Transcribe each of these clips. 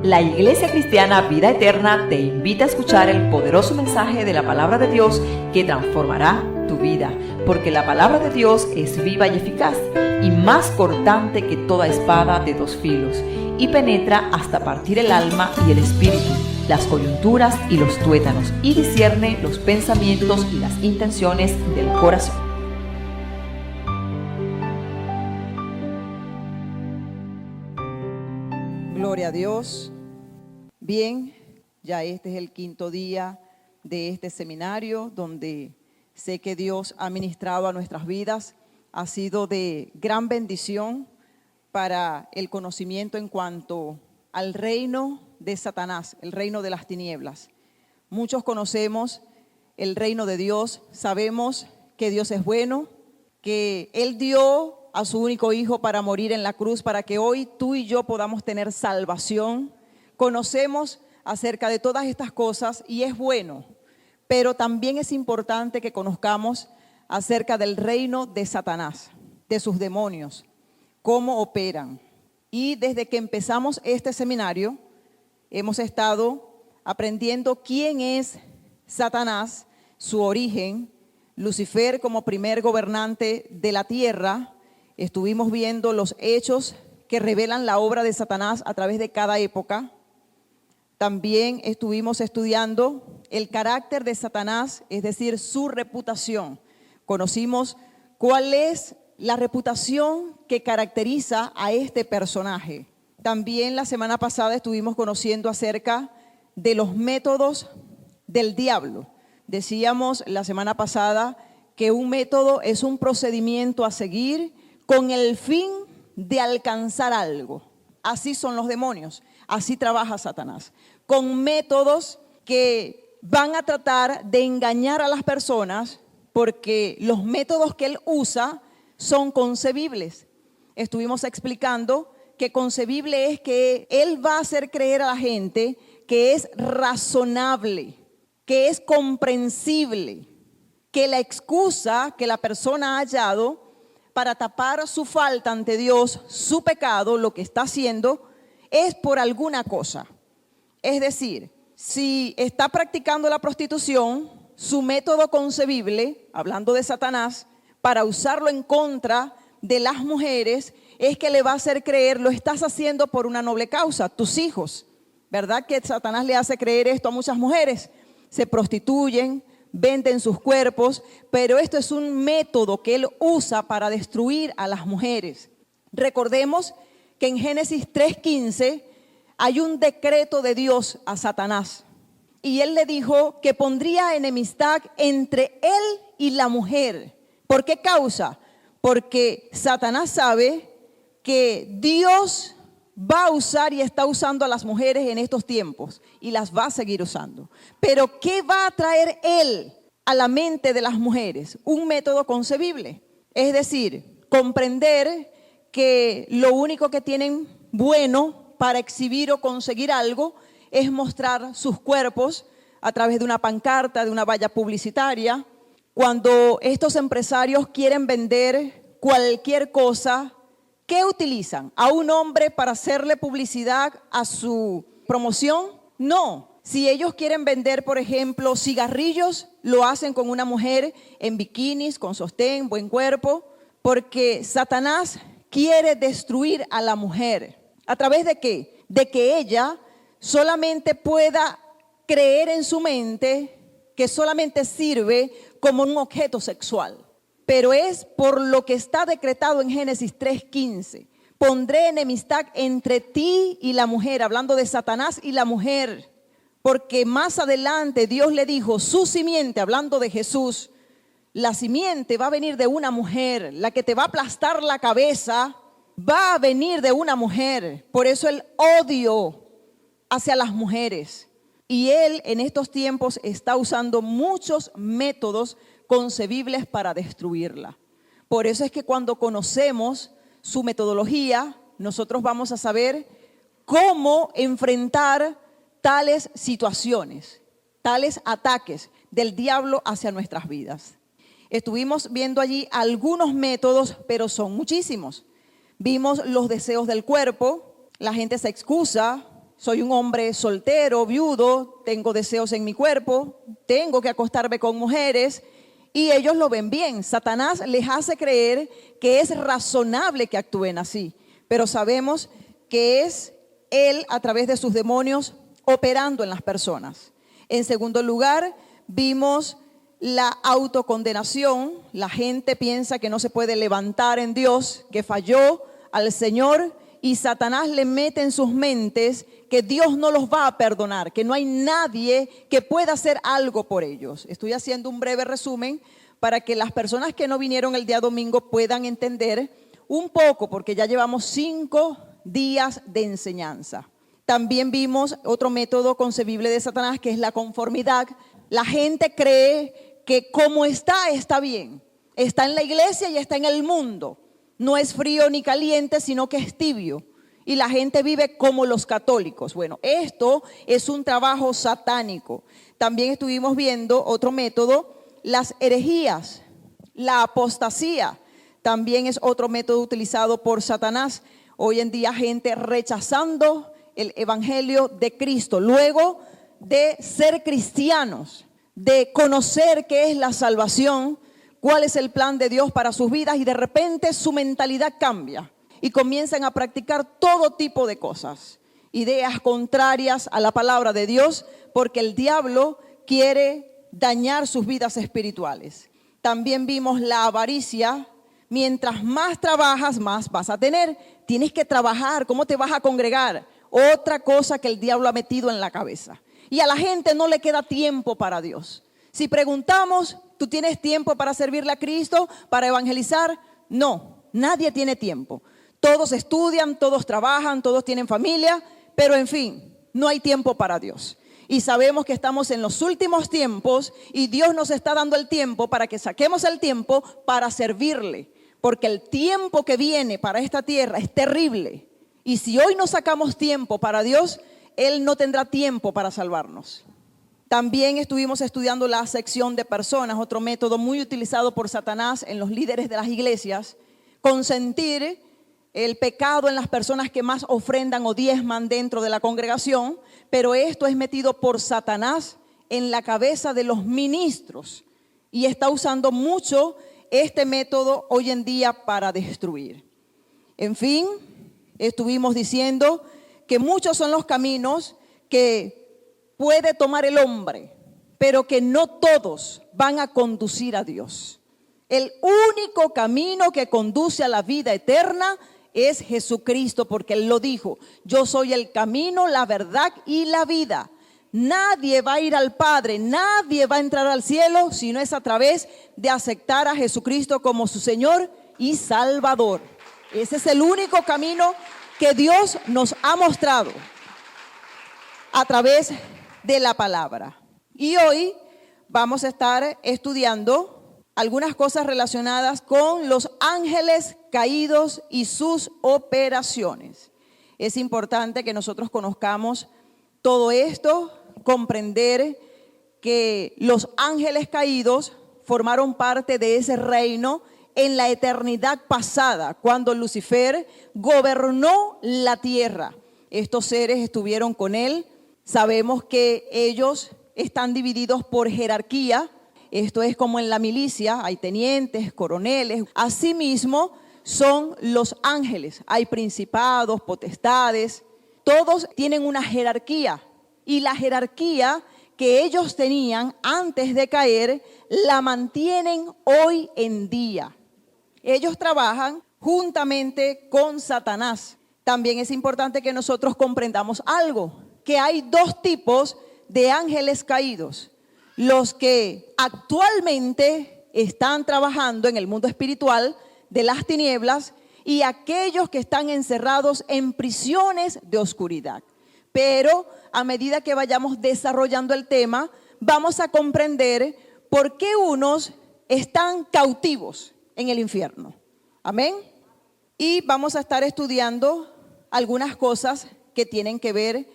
La Iglesia Cristiana Vida Eterna te invita a escuchar el poderoso mensaje de la Palabra de Dios que transformará tu vida, porque la Palabra de Dios es viva y eficaz y más cortante que toda espada de dos filos, y penetra hasta partir el alma y el espíritu, las coyunturas y los tuétanos, y discierne los pensamientos y las intenciones del corazón. Gloria a Dios. Bien, ya este es el quinto día de este seminario donde sé que Dios ha ministrado a nuestras vidas. Ha sido de gran bendición para el conocimiento en cuanto al reino de Satanás, el reino de las tinieblas. Muchos conocemos el reino de Dios, sabemos que Dios es bueno, que Él dio a su único hijo para morir en la cruz, para que hoy tú y yo podamos tener salvación. Conocemos acerca de todas estas cosas y es bueno, pero también es importante que conozcamos acerca del reino de Satanás, de sus demonios, cómo operan. Y desde que empezamos este seminario, hemos estado aprendiendo quién es Satanás, su origen, Lucifer como primer gobernante de la tierra. Estuvimos viendo los hechos que revelan la obra de Satanás a través de cada época. También estuvimos estudiando el carácter de Satanás, es decir, su reputación. Conocimos cuál es la reputación que caracteriza a este personaje. También la semana pasada estuvimos conociendo acerca de los métodos del diablo. Decíamos la semana pasada que un método es un procedimiento a seguir con el fin de alcanzar algo. Así son los demonios, así trabaja Satanás, con métodos que van a tratar de engañar a las personas, porque los métodos que él usa son concebibles. Estuvimos explicando que concebible es que él va a hacer creer a la gente que es razonable, que es comprensible, que la excusa que la persona ha hallado para tapar su falta ante Dios, su pecado, lo que está haciendo, es por alguna cosa. Es decir, si está practicando la prostitución, su método concebible, hablando de Satanás, para usarlo en contra de las mujeres, es que le va a hacer creer, lo estás haciendo por una noble causa, tus hijos. ¿Verdad que Satanás le hace creer esto a muchas mujeres? Se prostituyen, venden sus cuerpos, pero esto es un método que él usa para destruir a las mujeres. Recordemos que en Génesis 3:15 hay un decreto de Dios a Satanás y él le dijo que pondría enemistad entre él y la mujer. ¿Por qué causa? Porque Satanás sabe que Dios va a usar y está usando a las mujeres en estos tiempos y las va a seguir usando. Pero ¿qué va a traer él a la mente de las mujeres? Un método concebible. Es decir, comprender que lo único que tienen bueno para exhibir o conseguir algo es mostrar sus cuerpos a través de una pancarta, de una valla publicitaria. Cuando estos empresarios quieren vender cualquier cosa, ¿qué utilizan? ¿A un hombre para hacerle publicidad a su promoción? No. Si ellos quieren vender, por ejemplo, cigarrillos, lo hacen con una mujer en bikinis, con sostén, buen cuerpo, porque Satanás quiere destruir a la mujer. ¿A través de qué? De que ella solamente pueda creer en su mente que solamente sirve como un objeto sexual. Pero es por lo que está decretado en Génesis 3:15. Pondré enemistad entre ti y la mujer, hablando de Satanás y la mujer. Porque más adelante Dios le dijo, su simiente, hablando de Jesús, la simiente va a venir de una mujer, la que te va a aplastar la cabeza, va a venir de una mujer. Por eso el odio hacia las mujeres. Y él en estos tiempos está usando muchos métodos concebibles para destruirla. Por eso es que cuando conocemos su metodología, nosotros vamos a saber cómo enfrentar tales situaciones, tales ataques del diablo hacia nuestras vidas. Estuvimos viendo allí algunos métodos, pero son muchísimos. Vimos los deseos del cuerpo, la gente se excusa, soy un hombre soltero, viudo, tengo deseos en mi cuerpo, tengo que acostarme con mujeres, y ellos lo ven bien. Satanás les hace creer que es razonable que actúen así, pero sabemos que es él a través de sus demonios operando en las personas. En segundo lugar, vimos la autocondenación. La gente piensa que no se puede levantar en Dios, que falló al Señor, y Satanás le mete en sus mentes que Dios no los va a perdonar, que no hay nadie que pueda hacer algo por ellos. Estoy haciendo un breve resumen para que las personas que no vinieron el día domingo puedan entender un poco, porque ya llevamos 5 días de enseñanza. También vimos otro método concebible de Satanás, que es la conformidad. La gente cree que como está bien. Está en la iglesia y está en el mundo. No es frío ni caliente, sino que es tibio. Y la gente vive como los católicos. Bueno, esto es un trabajo satánico. También estuvimos viendo otro método, las herejías, la apostasía. También es otro método utilizado por Satanás. Hoy en día gente rechazando el evangelio de Cristo, luego de ser cristianos, de conocer qué es la salvación, cuál es el plan de Dios para sus vidas, y de repente su mentalidad cambia y comienzan a practicar todo tipo de cosas, ideas contrarias a la palabra de Dios, porque el diablo quiere dañar sus vidas espirituales. También vimos la avaricia. Mientras más trabajas, más vas a tener. Tienes que trabajar. ¿Cómo te vas a congregar? Otra cosa que el diablo ha metido en la cabeza. Y a la gente no le queda tiempo para Dios. Si preguntamos, ¿tú tienes tiempo para servirle a Cristo, para evangelizar? No, nadie tiene tiempo. Todos estudian, todos trabajan, todos tienen familia, pero en fin, no hay tiempo para Dios. Y sabemos que estamos en los últimos tiempos y Dios nos está dando el tiempo para que saquemos el tiempo para servirle. Porque el tiempo que viene para esta tierra es terrible. Y si hoy no sacamos tiempo para Dios, Él no tendrá tiempo para salvarnos. También estuvimos estudiando la acepción de personas, otro método muy utilizado por Satanás en los líderes de las iglesias. Consentir el pecado en las personas que más ofrendan o diezman dentro de la congregación. Pero esto es metido por Satanás en la cabeza de los ministros. Y está usando mucho este método hoy en día para destruir. En fin, estuvimos diciendo que muchos son los caminos que puede tomar el hombre, pero que no todos van a conducir a Dios. El único camino que conduce a la vida eterna es Jesucristo, porque Él lo dijo: yo soy el camino, la verdad y la vida. Nadie va a ir al Padre, nadie va a entrar al cielo si no es a través de aceptar a Jesucristo como su Señor y Salvador. Ese es el único camino que Dios nos ha mostrado a través de la palabra. Y hoy vamos a estar estudiando algunas cosas relacionadas con los ángeles caídos y sus operaciones. Es importante que nosotros conozcamos todo esto, comprender que los ángeles caídos formaron parte de ese reino en la eternidad pasada, cuando Lucifer gobernó la tierra. Estos seres estuvieron con él. Sabemos que ellos están divididos por jerarquía. Esto es como en la milicia, hay tenientes, coroneles. Asimismo son los ángeles, hay principados, potestades. Todos tienen una jerarquía. Y la jerarquía que ellos tenían antes de caer, la mantienen hoy en día. Ellos trabajan juntamente con Satanás. También es importante que nosotros comprendamos algo, que hay 2 tipos de ángeles caídos. Los que actualmente están trabajando en el mundo espiritual de las tinieblas y aquellos que están encerrados en prisiones de oscuridad. Pero a medida que vayamos desarrollando el tema, vamos a comprender por qué unos están cautivos en el infierno. Amén. Y vamos a estar estudiando algunas cosas que tienen que ver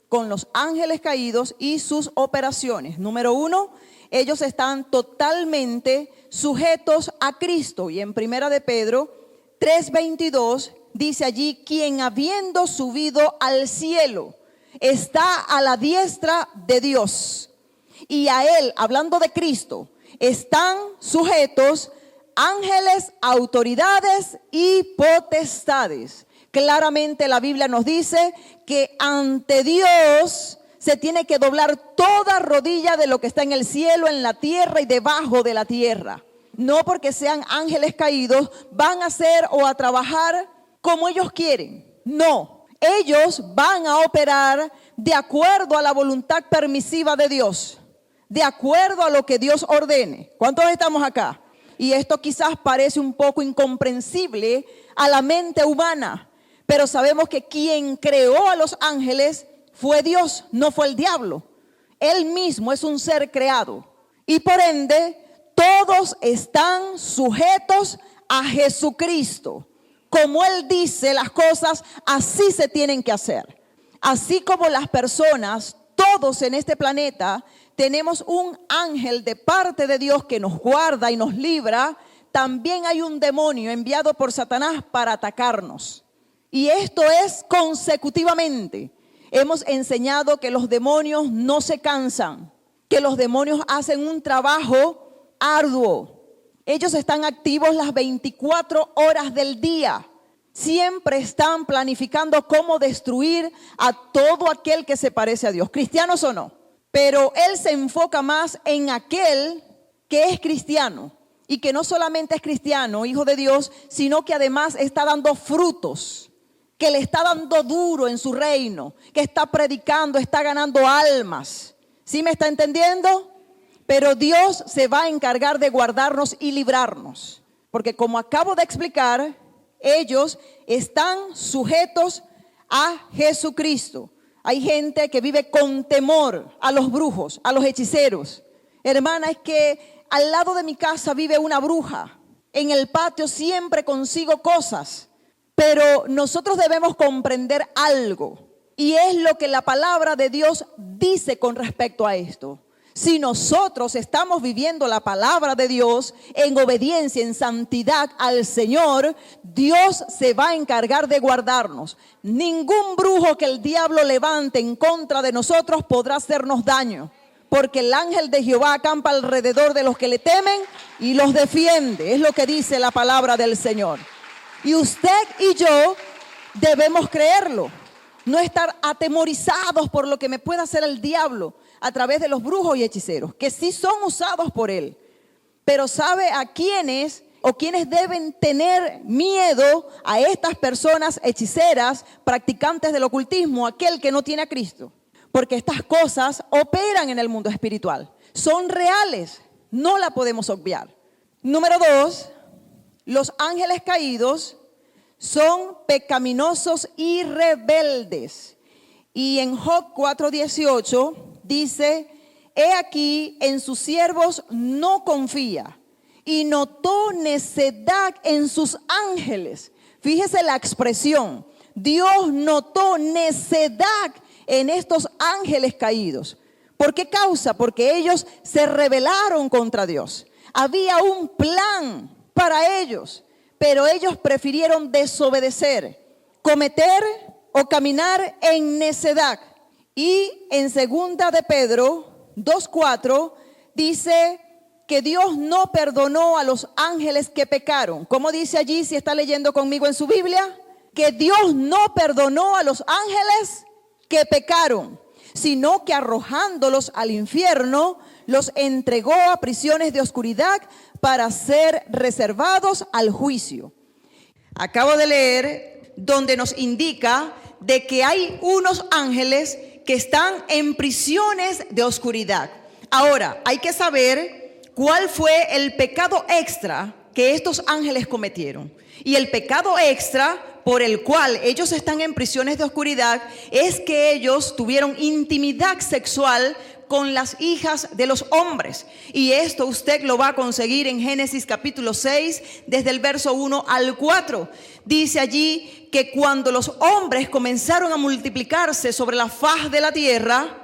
con los ángeles caídos y sus operaciones. Número 1, ellos están totalmente sujetos a Cristo. Y en 1 de Pedro 3:22 dice allí: quien habiendo subido al cielo. está a la diestra de Dios. Y a Él, hablando de Cristo, están sujetos ángeles, autoridades y potestades. Claramente la Biblia nos dice que ante Dios se tiene que doblar toda rodilla de lo que está en el cielo, en la tierra y debajo de la tierra. No porque sean ángeles caídos van a hacer o a trabajar como ellos quieren. No, ellos van a operar de acuerdo a la voluntad permisiva de Dios, de acuerdo a lo que Dios ordene. ¿Cuántos estamos acá? Y esto quizás parece un poco incomprensible a la mente humana, pero sabemos que quien creó a los ángeles fue Dios, no fue el diablo. Él mismo es un ser creado y por ende todos están sujetos a Jesucristo. Como Él dice las cosas, así se tienen que hacer. Así como las personas, todos en este planeta, tenemos un ángel de parte de Dios que nos guarda y nos libra, también hay un demonio enviado por Satanás para atacarnos. Y esto es consecutivamente. Hemos enseñado que los demonios no se cansan, que los demonios hacen un trabajo arduo. Ellos están activos las 24 horas del día. Siempre están planificando cómo destruir a todo aquel que se parece a Dios, cristianos o no. Pero Él se enfoca más en aquel que es cristiano y que no solamente es cristiano, hijo de Dios, sino que además está dando frutos, que le está dando duro en su reino, que está predicando, está ganando almas. ¿Sí me está entendiendo? Pero Dios se va a encargar de guardarnos y librarnos. Porque como acabo de explicar, ellos están sujetos a Jesucristo. Hay gente que vive con temor a los brujos, a los hechiceros. Hermana, es que al lado de mi casa vive una bruja. En el patio siempre consigo cosas. Pero nosotros debemos comprender algo. Y es lo que la palabra de Dios dice con respecto a esto. Si nosotros estamos viviendo la palabra de Dios en obediencia, en santidad al Señor, Dios se va a encargar de guardarnos. Ningún brujo que el diablo levante en contra de nosotros podrá hacernos daño, porque el ángel de Jehová acampa alrededor de los que le temen y los defiende. Es lo que dice la palabra del Señor. Y usted y yo debemos creerlo, no estar atemorizados por lo que me pueda hacer el diablo a través de los brujos y hechiceros, que sí son usados por él. Pero ¿sabe a quiénes o quiénes deben tener miedo a estas personas hechiceras, practicantes del ocultismo? Aquel que no tiene a Cristo. Porque estas cosas operan en el mundo espiritual, son reales, no la podemos obviar. Número 2, los ángeles caídos son pecaminosos y rebeldes. Y en Job 4:18 dice: he aquí en sus siervos no confía, y notó necedad en sus ángeles. Fíjese la expresión, Dios notó necedad en estos ángeles caídos. ¿Por qué causa? Porque ellos se rebelaron contra Dios. Había un plan para ellos, pero ellos prefirieron desobedecer, cometer o caminar en necedad. Y en 2 de Pedro 2:4 dice que Dios no perdonó a los ángeles que pecaron. ¿Cómo dice allí, si está leyendo conmigo en su Biblia? Que Dios no perdonó a los ángeles que pecaron, sino que arrojándolos al infierno, los entregó a prisiones de oscuridad para ser reservados al juicio. Acabo de leer donde nos indica de que hay unos ángeles que están en prisiones de oscuridad. Ahora, hay que saber cuál fue el pecado extra que estos ángeles cometieron. Y el pecado extra por el cual ellos están en prisiones de oscuridad es que ellos tuvieron intimidad sexual con las hijas de los hombres. Y esto usted lo va a conseguir en Génesis capítulo 6, desde el verso 1 al 4. Dice allí que cuando los hombres comenzaron a multiplicarse sobre la faz de la tierra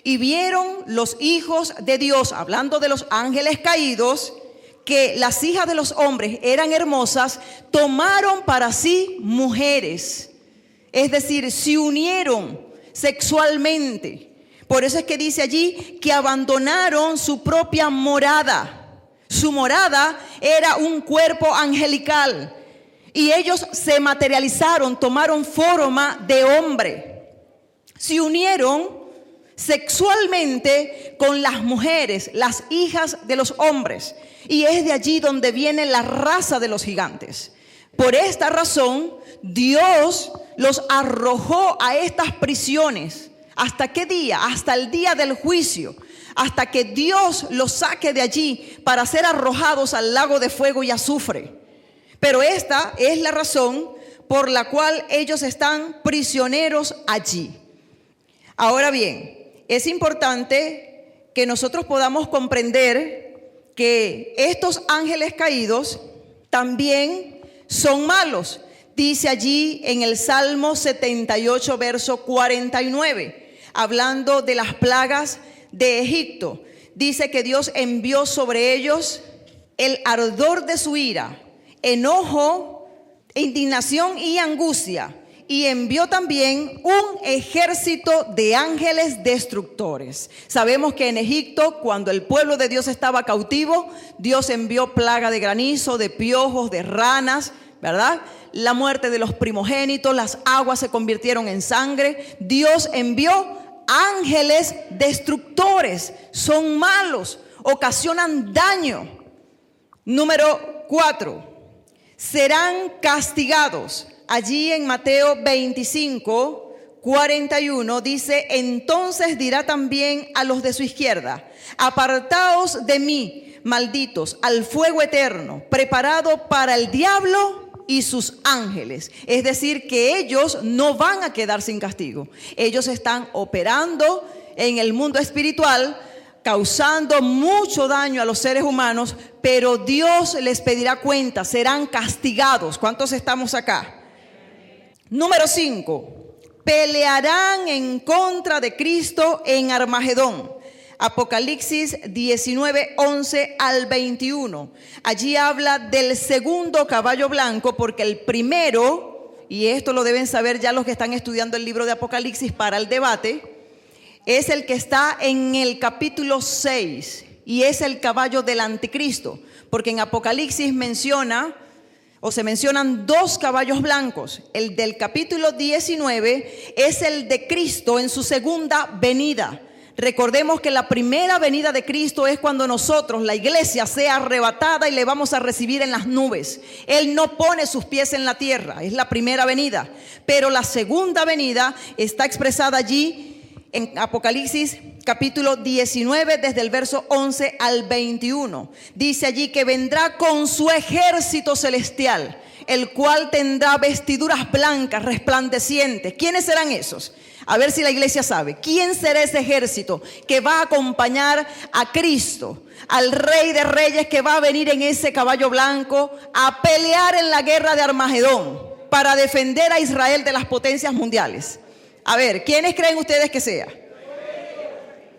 y vieron los hijos de Dios, hablando de los ángeles caídos, que las hijas de los hombres eran hermosas, tomaron para sí mujeres. Es decir, se unieron, sexualmente. Por eso es que dice allí que abandonaron su propia morada. Su morada era un cuerpo angelical y ellos se materializaron, tomaron forma de hombre. Se unieron sexualmente con las mujeres, las hijas de los hombres, y es de allí donde viene la raza de los gigantes. Por esta razón, Dios los arrojó a estas prisiones. ¿Hasta qué día? Hasta el día del juicio, hasta que Dios los saque de allí para ser arrojados al lago de fuego y azufre. Pero esta es la razón por la cual ellos están prisioneros allí. Ahora bien, es importante que nosotros podamos comprender que estos ángeles caídos también son malos. Dice allí en el Salmo 78, verso 49, hablando de las plagas de Egipto. Dice que Dios envió sobre ellos el ardor de su ira, enojo, indignación y angustia, y envió también un ejército de ángeles destructores. Sabemos que en Egipto, cuando el pueblo de Dios estaba cautivo, Dios envió plaga de granizo, de piojos, de ranas, ¿verdad? La muerte de los primogénitos, las aguas se convirtieron en sangre. Dios envió ángeles destructores, son malos, ocasionan daño. Número 4, serán castigados. Allí en Mateo 25, 41 dice: entonces dirá también a los de su izquierda: apartaos de mí, malditos, al fuego eterno, preparado para el diablo y sus ángeles. Es decir, que ellos no van a quedar sin castigo. Ellos están operando en el mundo espiritual, causando mucho daño a los seres humanos, pero Dios les pedirá cuenta, serán castigados. ¿Cuántos estamos acá? Número 5, pelearán en contra de Cristo en Armagedón. Apocalipsis 19, 11 al 21. Allí habla del segundo caballo blanco, porque el primero, y esto lo deben saber ya los que están estudiando el libro de Apocalipsis para el debate, es el que está en el capítulo 6 y es el caballo del anticristo, porque en Apocalipsis se mencionan dos caballos blancos. El del capítulo 19 es el de Cristo en su segunda venida. Recordemos que la primera venida de Cristo es cuando nosotros, la iglesia, sea arrebatada y le vamos a recibir en las nubes. Él no pone sus pies en la tierra, es la primera venida. Pero la segunda venida está expresada allí en Apocalipsis capítulo 19, desde el verso 11 al 21. Dice allí que vendrá con su ejército celestial, el cual tendrá vestiduras blancas, resplandecientes. ¿Quiénes serán esos? A ver si la iglesia sabe. ¿Quién será ese ejército que va a acompañar a Cristo, al Rey de Reyes, que va a venir en ese caballo blanco a pelear en la guerra de Armagedón para defender a Israel de las potencias mundiales? A ver, ¿quiénes creen ustedes que sea?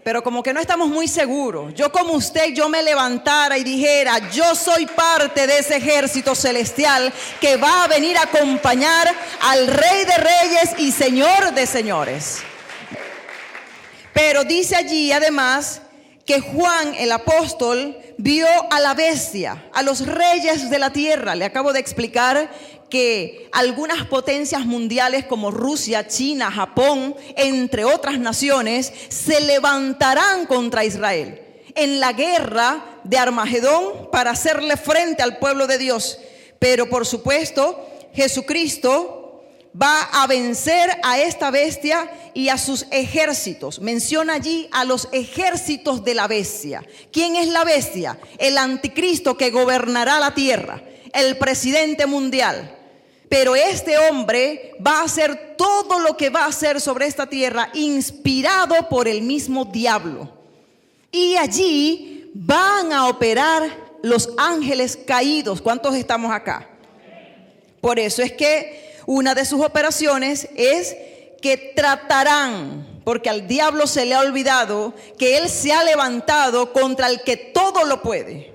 Pero como que no estamos muy seguros. Yo como usted, yo me levantara y dijera: yo soy parte de ese ejército celestial que va a venir a acompañar al Rey de Reyes y Señor de Señores. Pero dice allí además que Juan el apóstol vio a la bestia, a los reyes de la tierra. Le acabo de explicar que algunas potencias mundiales como Rusia, China, Japón, entre otras naciones, se levantarán contra Israel en la guerra de Armagedón para hacerle frente al pueblo de Dios. Pero por supuesto, Jesucristo va a vencer a esta bestia y a sus ejércitos. Menciona allí a los ejércitos de la bestia. ¿Quién es la bestia? El anticristo que gobernará la tierra, el presidente mundial. Pero este hombre va a hacer todo lo que va a hacer sobre esta tierra inspirado por el mismo diablo. Y allí van a operar los ángeles caídos. ¿Cuántos estamos acá? Por eso es que una de sus operaciones es que tratarán, porque al diablo se le ha olvidado que él se ha levantado contra el que todo lo puede,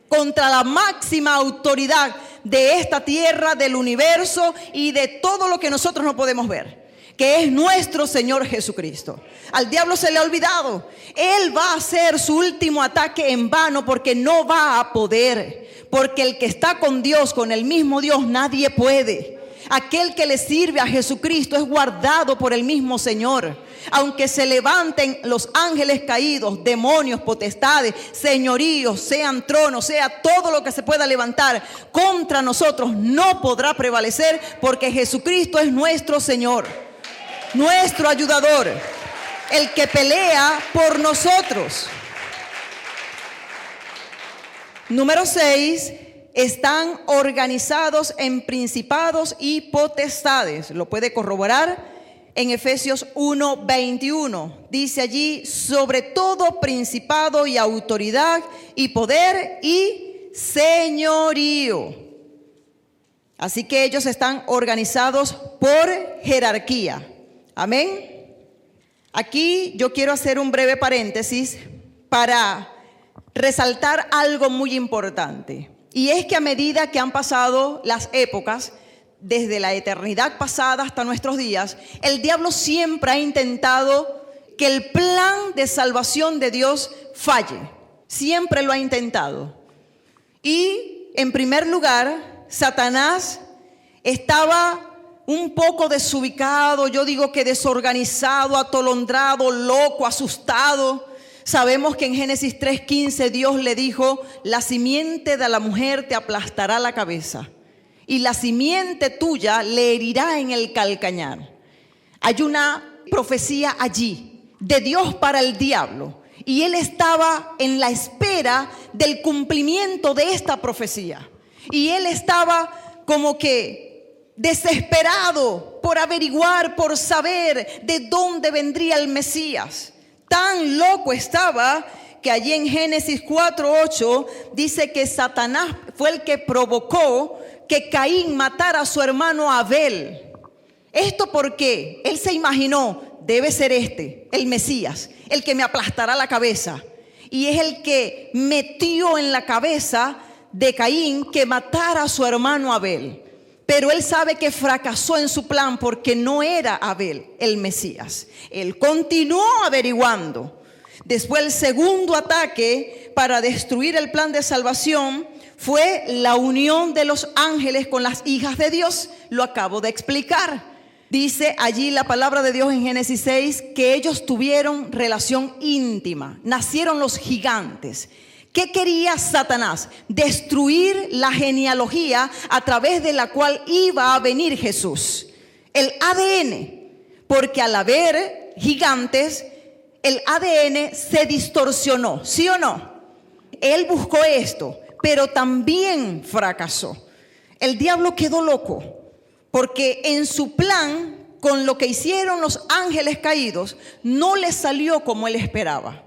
contra la máxima autoridad de esta tierra, del universo y de todo lo que nosotros no podemos ver. que es nuestro Señor Jesucristo. Al diablo se le ha olvidado. Él va a hacer su último ataque en vano porque no va a poder. Porque el que está con Dios, con el mismo Dios, nadie puede. Aquel que le sirve a Jesucristo es guardado por el mismo Señor. Aunque se levanten los ángeles caídos, demonios, potestades, señoríos, sean tronos, sea todo lo que se pueda levantar contra nosotros, no podrá prevalecer, porque Jesucristo es nuestro Señor, nuestro ayudador, el que pelea por nosotros. Número 6, están organizados en principados y potestades. Lo puede corroborar en Efesios 1:21. Dice allí: sobre todo principado y autoridad y poder y señorío. Así que ellos están organizados por jerarquía. Amén. Aquí yo quiero hacer un breve paréntesis para resaltar algo muy importante. Y es que a medida que han pasado las épocas, desde la eternidad pasada hasta nuestros días, el diablo siempre ha intentado que el plan de salvación de Dios falle. Siempre lo ha intentado. Y en primer lugar, Satanás estaba un poco desubicado, yo digo que desorganizado, atolondrado, loco, asustado. Sabemos que en Génesis 3:15 Dios le dijo: la simiente de la mujer te aplastará la cabeza y la simiente tuya le herirá en el calcañar. Hay una profecía allí de Dios para el diablo, y él estaba en la espera del cumplimiento de esta profecía. Y él estaba como que desesperado por averiguar, por saber de dónde vendría el Mesías. Tan loco estaba que allí en Génesis 4:8 dice que Satanás fue el que provocó que Caín matara a su hermano Abel. Esto porque él se imaginó: debe ser el Mesías, el que me aplastará la cabeza. Y es el que metió en la cabeza de Caín que matara a su hermano Abel. Pero él sabe que fracasó en su plan porque no era Abel el Mesías. Él continuó averiguando. Después, el segundo ataque para destruir el plan de salvación fue la unión de los ángeles con las hijas de Dios. Lo acabo de explicar. Dice allí la palabra de Dios en Génesis 6 que ellos tuvieron relación íntima. Nacieron los gigantes. ¿Qué quería Satanás? Destruir la genealogía a través de la cual iba a venir Jesús. El ADN. Porque al haber gigantes, el ADN se distorsionó. ¿Sí o no? Él buscó esto, pero también fracasó. El diablo quedó loco, porque en su plan, con lo que hicieron los ángeles caídos, no le salió como él esperaba.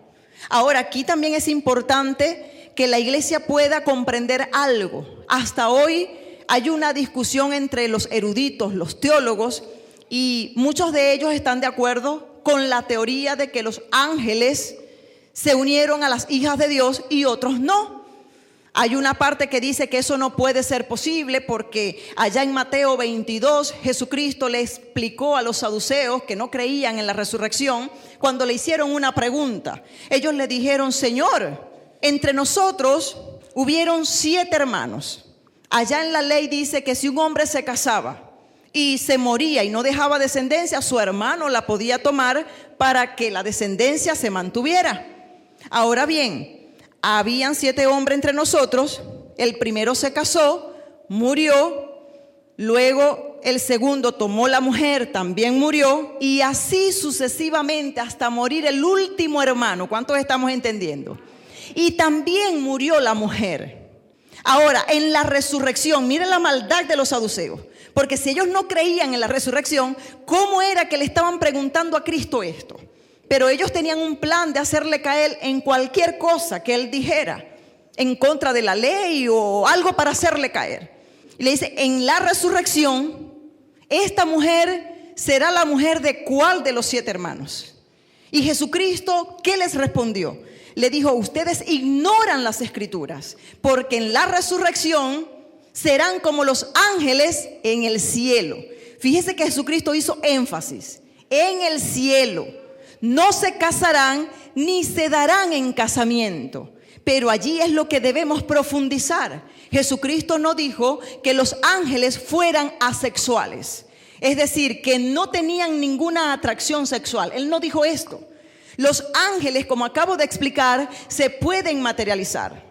Ahora, aquí también es importante que la iglesia pueda comprender algo. Hasta hoy hay una discusión entre los eruditos, los teólogos, y muchos de ellos están de acuerdo con la teoría de que los ángeles se unieron a las hijas de Dios y otros no. Hay una parte que dice que eso no puede ser posible porque allá en Mateo 22 Jesucristo le explicó a los saduceos que no creían en la resurrección cuando le hicieron una pregunta. Ellos le dijeron: Señor, entre nosotros hubieron 7 hermanos. Allá en la ley dice que si un hombre se casaba y se moría y no dejaba descendencia, su hermano la podía tomar para que la descendencia se mantuviera. Ahora bien, habían 7 hombres entre nosotros. El primero se casó, murió. Luego el segundo tomó la mujer, también murió. Y así sucesivamente hasta morir el último hermano. ¿Cuántos estamos entendiendo? Y también murió la mujer. Ahora, en la resurrección, miren la maldad de los saduceos. Porque si ellos no creían en la resurrección, ¿cómo era que le estaban preguntando a Cristo esto? Pero ellos tenían un plan de hacerle caer en cualquier cosa que él dijera, en contra de la ley o algo para hacerle caer. Y le dice: en la resurrección, esta mujer será la mujer de ¿cuál de los 7 hermanos? Y Jesucristo, ¿qué les respondió? Le dijo: ustedes ignoran las escrituras, porque en la resurrección serán como los ángeles en el cielo. Fíjese que Jesucristo hizo énfasis en el cielo. No se casarán ni se darán en casamiento. Pero allí es lo que debemos profundizar. Jesucristo no dijo que los ángeles fueran asexuales. Es decir, que no tenían ninguna atracción sexual. Él no dijo esto. Los ángeles, como acabo de explicar, se pueden materializar.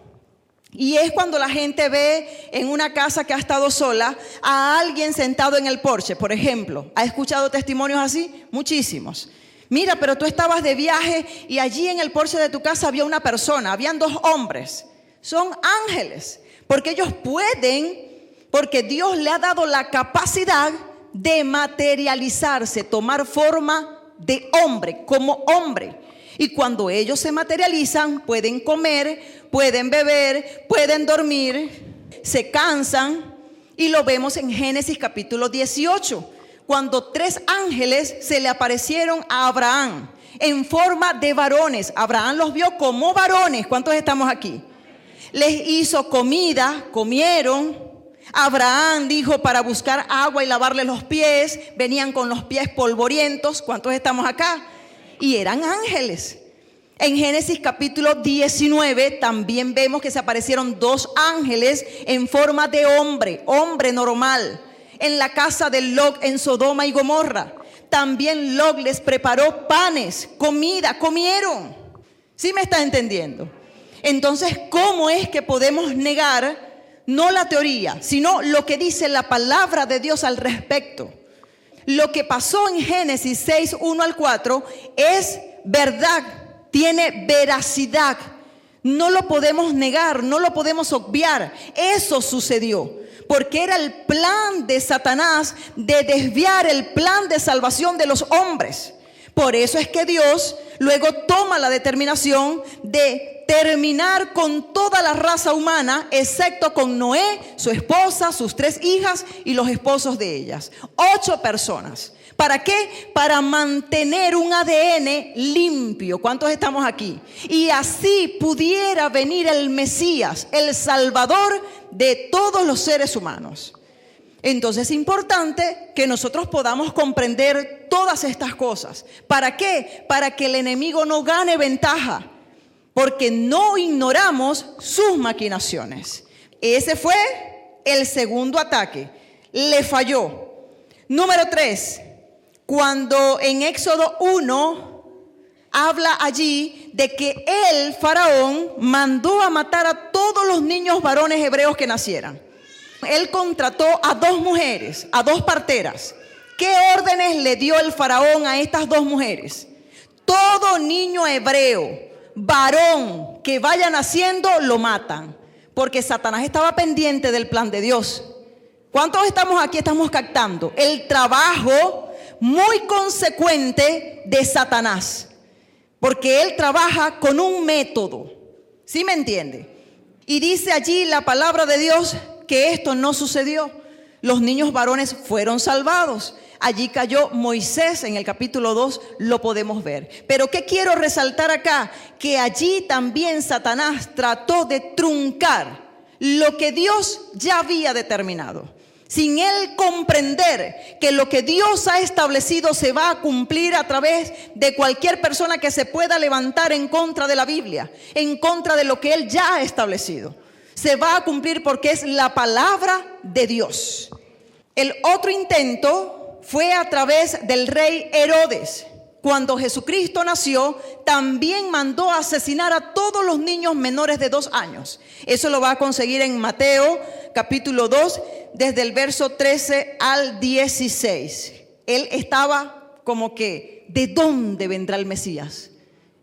Y es cuando la gente ve en una casa que ha estado sola a alguien sentado en el porche, por ejemplo. ¿Ha escuchado testimonios así? Muchísimos. Mira, pero tú estabas de viaje y allí en el porche de tu casa había una persona, habían 2 hombres. Son ángeles, porque ellos pueden, porque Dios le ha dado la capacidad de materializarse, tomar forma de hombre, como hombre. Y cuando ellos se materializan, pueden comer, pueden beber, pueden dormir, se cansan. Y lo vemos en Génesis capítulo 18, cuando 3 ángeles se le aparecieron a Abraham en forma de varones. Abraham los vio como varones. ¿Cuántos estamos aquí? Les hizo comida, comieron. Abraham dijo para buscar agua y lavarle los pies. Venían con los pies polvorientos. ¿Cuántos estamos acá? Y eran ángeles. En Génesis capítulo 19 también vemos que se aparecieron 2 ángeles en forma de hombre, hombre normal, en la casa de Lot en Sodoma y Gomorra. También Lot les preparó panes, comida, comieron. ¿Sí me está entendiendo? Entonces, ¿cómo es que podemos negar no la teoría, sino lo que dice la palabra de Dios al respecto? Lo que pasó en Génesis 6, 1 al 4 es verdad, tiene veracidad. No lo podemos negar, no lo podemos obviar. Eso sucedió. Porque era el plan de Satanás de desviar el plan de salvación de los hombres. Por eso es que Dios luego toma la determinación de terminar con toda la raza humana, excepto con Noé, su esposa, sus 3 hijas y los esposos de ellas. 8 personas. ¿Para qué? Para mantener un ADN limpio. ¿Cuántos estamos aquí? Y así pudiera venir el Mesías, el Salvador de todos los seres humanos. Entonces es importante que nosotros podamos comprender todas estas cosas. ¿Para qué? Para que el enemigo no gane ventaja, porque no ignoramos sus maquinaciones. Ese fue el segundo ataque. Le falló. Número 3. Cuando en Éxodo 1 habla allí de que el faraón mandó a matar a todos los niños varones hebreos que nacieran. Él contrató a 2 mujeres, a 2 parteras. ¿Qué órdenes le dio el faraón a estas 2 mujeres? Todo niño hebreo, varón que vaya naciendo, lo matan. Porque Satanás estaba pendiente del plan de Dios. ¿Cuántos estamos aquí? Estamos captando el trabajo muy consecuente de Satanás, porque él trabaja con un método. ¿Sí me entiende? Y dice allí la palabra de Dios que esto no sucedió. Los niños varones fueron salvados. Allí cayó Moisés en el capítulo 2, lo podemos ver. Pero ¿qué quiero resaltar acá? Que allí también Satanás trató de truncar lo que Dios ya había determinado. Sin él comprender que lo que Dios ha establecido se va a cumplir a través de cualquier persona que se pueda levantar en contra de la Biblia, en contra de lo que él ya ha establecido. Se va a cumplir porque es la palabra de Dios. El otro intento fue a través del rey Herodes. Cuando Jesucristo nació, también mandó a asesinar a todos los niños menores de 2 años. Eso lo va a conseguir en Mateo capítulo 2, desde el verso 13 al 16. Él estaba como que, ¿de dónde vendrá el Mesías?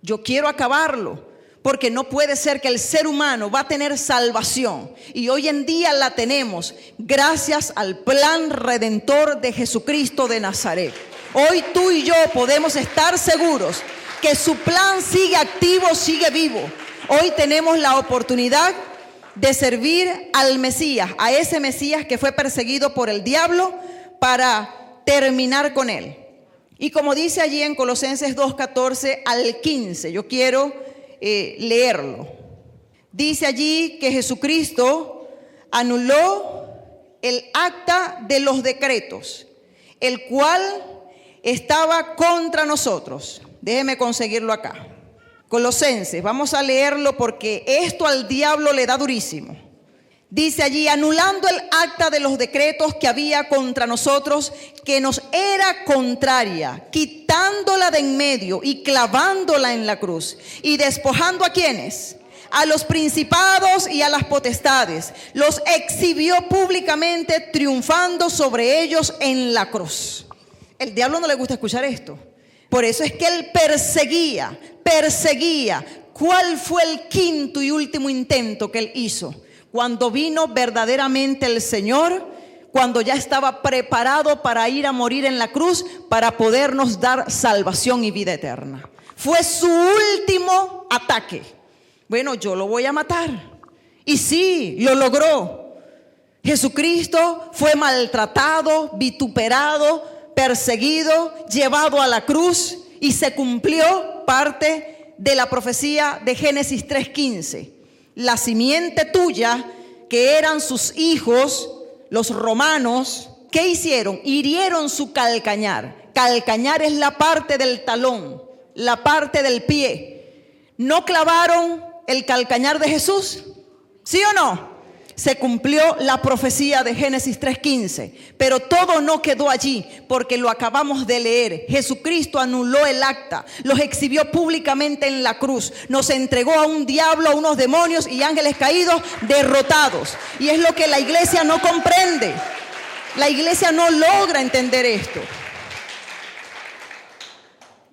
Yo quiero acabarlo, porque no puede ser que el ser humano va a tener salvación. Y hoy en día la tenemos gracias al plan redentor de Jesucristo de Nazaret. Hoy tú y yo podemos estar seguros que su plan sigue activo, sigue vivo. Hoy tenemos la oportunidad de servir al Mesías, a ese Mesías que fue perseguido por el diablo, para terminar con él. Y como dice allí en Colosenses 2:14 al 15, yo quiero leerlo. Dice allí que Jesucristo anuló el acta de los decretos el cual estaba contra nosotros. Déjeme conseguirlo acá. Colosenses, vamos a leerlo porque esto al diablo le da durísimo. Dice allí, anulando el acta de los decretos que había contra nosotros, que nos era contraria, quitándola de en medio y clavándola en la cruz. Y despojando a ¿quiénes? A los principados y a las potestades. Los exhibió públicamente, triunfando sobre ellos en la cruz. El diablo no le gusta escuchar esto. Por eso es que él perseguía. ¿Cuál fue el quinto y último intento que él hizo? Cuando vino verdaderamente el Señor, cuando ya estaba preparado para ir a morir en la cruz, para podernos dar salvación y vida eterna. Fue su último ataque. Bueno, yo lo voy a matar. Y sí, lo logró. Jesucristo fue maltratado, vituperado, perseguido, llevado a la cruz, y se cumplió parte de la profecía de Génesis 3:15. La simiente tuya, que eran sus hijos, los romanos, ¿qué hicieron? Hirieron su calcañar. Calcañar es la parte del talón, la parte del pie. ¿No clavaron el calcañar de Jesús? ¿Sí o no? Se cumplió la profecía de Génesis 3:15, pero todo no quedó allí, porque lo acabamos de leer. Jesucristo anuló el acta, los exhibió públicamente en la cruz, nos entregó a un diablo, a unos demonios y ángeles caídos derrotados. Y es lo que la iglesia no comprende. La iglesia no logra entender esto,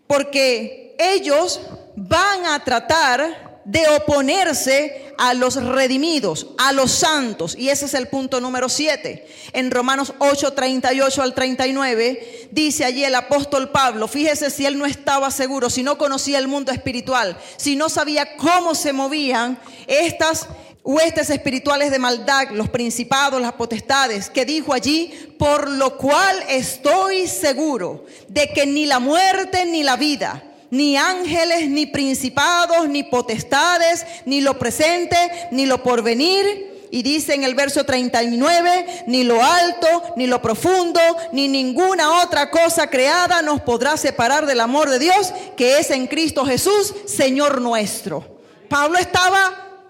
porque ellos van a tratar de oponerse a los redimidos, a los santos. Y ese es el punto número 7. En Romanos 8:38 al 39, dice allí el apóstol Pablo, fíjese si él no estaba seguro, si no conocía el mundo espiritual, si no sabía cómo se movían estas huestes espirituales de maldad, los principados, las potestades, que dijo allí, por lo cual estoy seguro de que ni la muerte ni la vida, ni ángeles, ni principados, ni potestades, ni lo presente, ni lo porvenir. Y dice en el verso 39, ni lo alto, ni lo profundo, ni ninguna otra cosa creada nos podrá separar del amor de Dios, que es en Cristo Jesús, Señor nuestro. Pablo estaba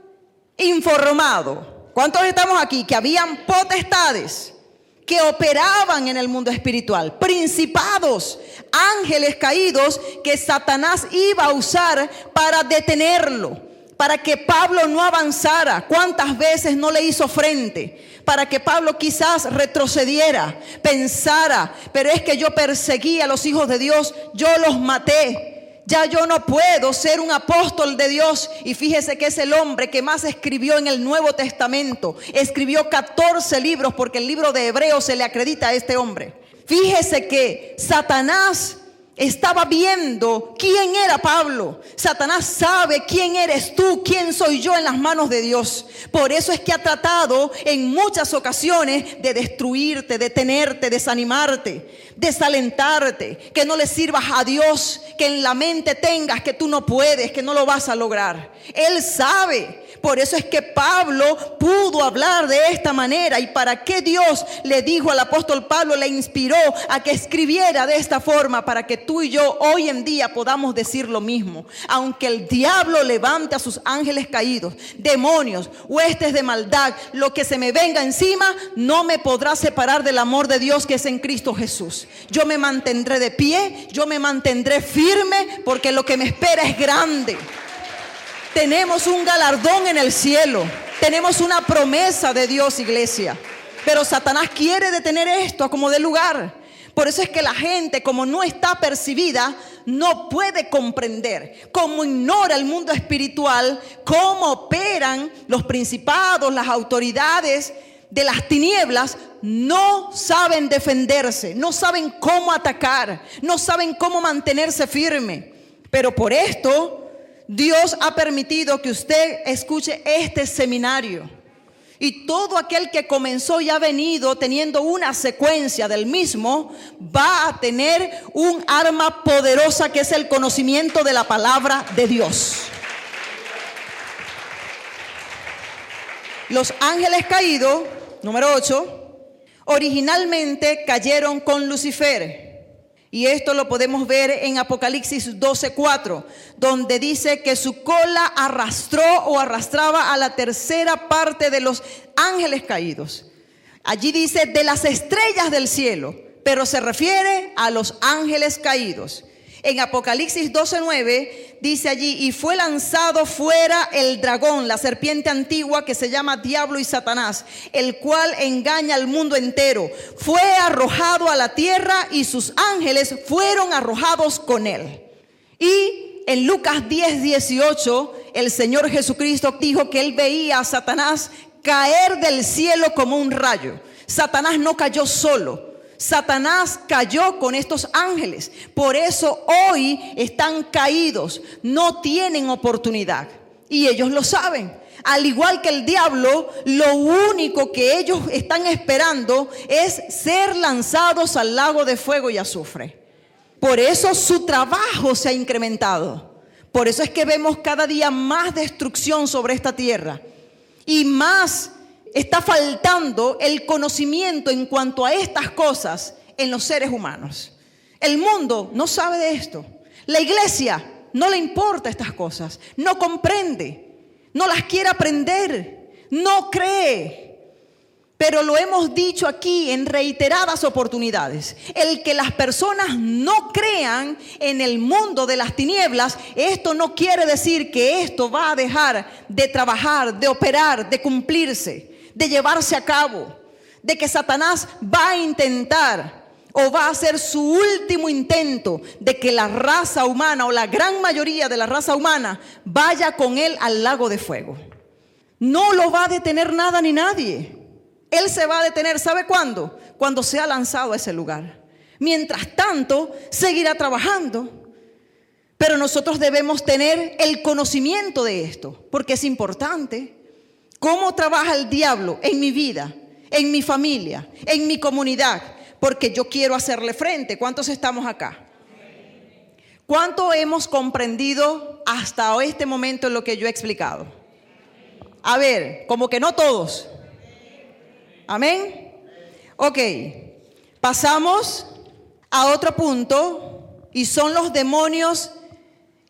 informado. ¿Cuántos estamos aquí? Que habían potestades que operaban en el mundo espiritual, principados, ángeles caídos que Satanás iba a usar para detenerlo, para que Pablo no avanzara. ¿Cuántas veces no le hizo frente? Para que Pablo quizás retrocediera, pensara, pero es que yo perseguí a los hijos de Dios, yo los maté. Ya yo no puedo ser un apóstol de Dios. Y fíjese que es el hombre que más escribió en el Nuevo Testamento. Escribió 14 libros porque el libro de Hebreos se le acredita a este hombre. Fíjese que Satanás estaba viendo quién era Pablo. Satanás sabe quién eres tú, quién soy yo en las manos de Dios. Por eso es que ha tratado en muchas ocasiones de destruirte, detenerte, desanimarte, desalentarte, que no le sirvas a Dios, que en la mente tengas que tú no puedes, que no lo vas a lograr. Él sabe. Por eso es que Pablo pudo hablar de esta manera. ¿Y para qué Dios le dijo al apóstol Pablo, le inspiró a que escribiera de esta forma? Para que tú y yo hoy en día podamos decir lo mismo. Aunque el diablo levante a sus ángeles caídos, demonios, huestes de maldad, lo que se me venga encima no me podrá separar del amor de Dios que es en Cristo Jesús. Yo me mantendré de pie, yo me mantendré firme, porque lo que me espera es grande. Tenemos un galardón en el cielo. Tenemos una promesa de Dios, iglesia. Pero Satanás quiere detener esto a como dé lugar. Por eso es que la gente, como no está percibida, no puede comprender. Como ignora el mundo espiritual, cómo operan los principados, las autoridades de las tinieblas, no saben defenderse, no saben cómo atacar, no saben cómo mantenerse firme. Pero por esto Dios ha permitido que usted escuche este seminario. Y todo aquel que comenzó y ha venido teniendo una secuencia del mismo, va a tener un arma poderosa que es el conocimiento de la palabra de Dios. Los ángeles caídos, número 8, originalmente cayeron con Lucifer. Y esto lo podemos ver en Apocalipsis 12:4, donde dice que su cola arrastró o arrastraba a la tercera parte de los ángeles caídos. Allí dice de las estrellas del cielo, pero se refiere a los ángeles caídos. En Apocalipsis 12:9 dice allí: y fue lanzado fuera el dragón, la serpiente antigua que se llama Diablo y Satanás, el cual engaña al mundo entero. Fue arrojado a la tierra y sus ángeles fueron arrojados con él. Y en Lucas 10:18 el Señor Jesucristo dijo que él veía a Satanás caer del cielo como un rayo. Satanás no cayó solo. Satanás cayó con estos ángeles. Por eso hoy están caídos, no tienen oportunidad. Y ellos lo saben. Al igual que el diablo, lo único que ellos están esperando es ser lanzados al lago de fuego y azufre. Por eso su trabajo se ha incrementado. Por eso es que vemos cada día más destrucción sobre esta tierra. Y más está faltando el conocimiento en cuanto a estas cosas en los seres humanos. El mundo no sabe de esto. La iglesia no le importa estas cosas. No comprende. No las quiere aprender. No cree. Pero lo hemos dicho aquí en reiteradas oportunidades. El que las personas no crean en el mundo de las tinieblas, esto no quiere decir que esto va a dejar de trabajar, de operar, de cumplirse, de llevarse a cabo, de que Satanás va a intentar o va a hacer su último intento de que la raza humana o la gran mayoría de la raza humana vaya con él al lago de fuego. No lo va a detener nada ni nadie. Él se va a detener, ¿sabe cuándo? Cuando sea lanzado a ese lugar. Mientras tanto, seguirá trabajando. Pero nosotros debemos tener el conocimiento de esto, porque es importante. ¿Cómo trabaja el diablo en mi vida, en mi familia, en mi comunidad? Porque yo quiero hacerle frente. ¿Cuántos estamos acá? ¿Cuánto hemos comprendido hasta este momento en lo que yo he explicado? A ver, como que no todos. Amén. Ok, pasamos a otro punto y son los demonios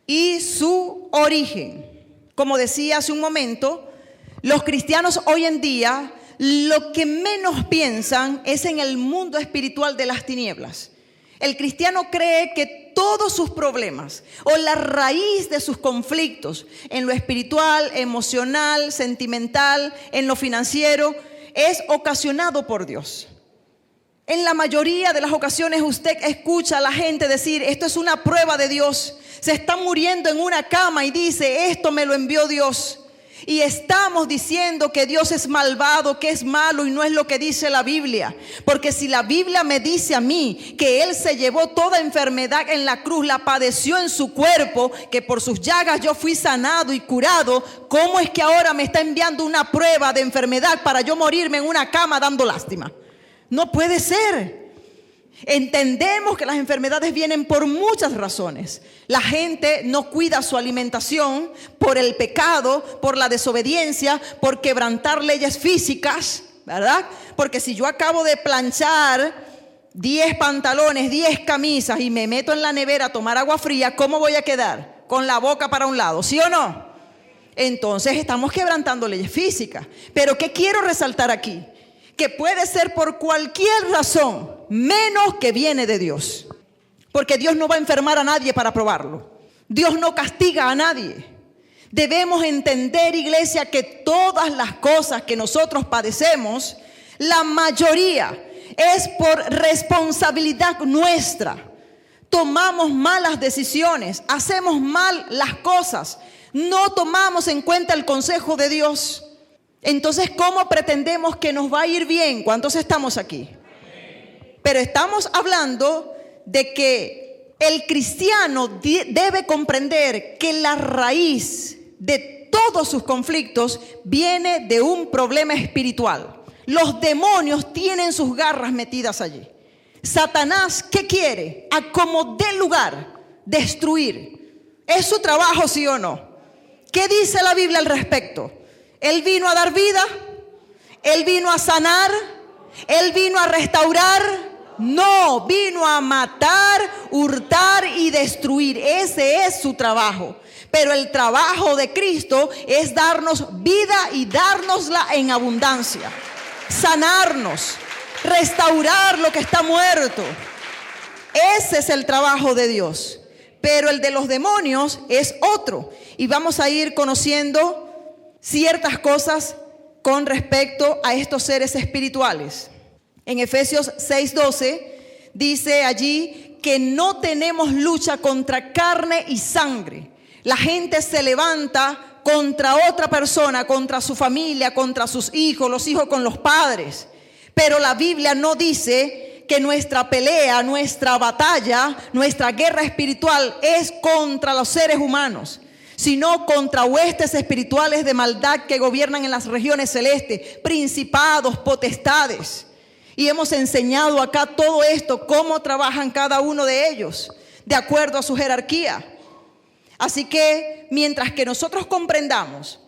y su origen. Como decía hace un momento, los cristianos hoy en día lo que menos piensan es en el mundo espiritual de las tinieblas. El cristiano cree que todos sus problemas o la raíz de sus conflictos en lo espiritual, emocional, sentimental, en lo financiero, es ocasionado por Dios. En la mayoría de las ocasiones usted escucha a la gente decir: esto es una prueba de Dios. Se está muriendo en una cama y dice: esto me lo envió Dios. Y estamos diciendo que Dios es malvado, que es malo, y no es lo que dice la Biblia. Porque si la Biblia me dice a mí que Él se llevó toda enfermedad en la cruz, la padeció en su cuerpo, que por sus llagas yo fui sanado y curado, ¿cómo es que ahora me está enviando una prueba de enfermedad para yo morirme en una cama dando lástima? No puede ser. Entendemos que las enfermedades vienen por muchas razones. La gente no cuida su alimentación por el pecado, por la desobediencia, por quebrantar leyes físicas, ¿verdad? Porque si yo acabo de planchar 10 pantalones, 10 camisas y me meto en la nevera a tomar agua fría, ¿cómo voy a quedar? Con la boca para un lado, ¿sí o no? Entonces estamos quebrantando leyes físicas. Pero ¿qué quiero resaltar aquí? Que puede ser por cualquier razón, menos que viene de Dios. Porque Dios no va a enfermar a nadie para probarlo. Dios no castiga a nadie. Debemos entender, iglesia, que todas las cosas que nosotros padecemos, la mayoría es por responsabilidad nuestra. Tomamos malas decisiones, hacemos mal las cosas, no tomamos en cuenta el consejo de Dios. Entonces, ¿cómo pretendemos que nos va a ir bien? ¿Cuántos estamos aquí? Pero estamos hablando de que el cristiano debe comprender que la raíz de todos sus conflictos viene de un problema espiritual. Los demonios tienen sus garras metidas allí. Satanás, ¿qué quiere? A como dé lugar, destruir. ¿Es su trabajo, sí o no? ¿Qué dice la Biblia al respecto? Él vino a dar vida, Él vino a sanar, ¿Él vino a restaurar? No, vino a matar, hurtar y destruir. Ese es su trabajo. Pero el trabajo de Cristo es darnos vida y dárnosla en abundancia. Sanarnos, restaurar lo que está muerto. Ese es el trabajo de Dios. Pero el de los demonios es otro. Y vamos a ir conociendo ciertas cosas con respecto a estos seres espirituales. En Efesios 6:12 dice allí que no tenemos lucha contra carne y sangre. La gente se levanta contra otra persona, contra su familia, contra sus hijos, los hijos con los padres. Pero la Biblia no dice que nuestra pelea, nuestra batalla, nuestra guerra espiritual es contra los seres humanos, sino contra huestes espirituales de maldad que gobiernan en las regiones celestes, principados, potestades. Y hemos enseñado acá todo esto, cómo trabajan cada uno de ellos, de acuerdo a su jerarquía. Así que mientras que nosotros comprendamos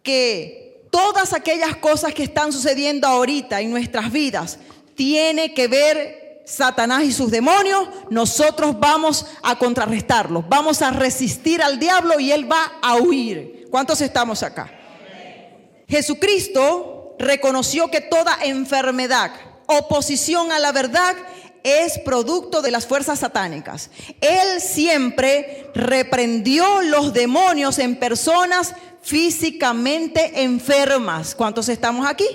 que todas aquellas cosas que están sucediendo ahorita en nuestras vidas tiene que ver Satanás y sus demonios, nosotros vamos a contrarrestarlos, vamos a resistir al diablo y él va a huir. ¿Cuántos estamos acá? Jesucristo reconoció que toda enfermedad, oposición a la verdad, es producto de las fuerzas satánicas. Él siempre reprendió los demonios en personas físicamente enfermas. ¿Cuántos estamos aquí?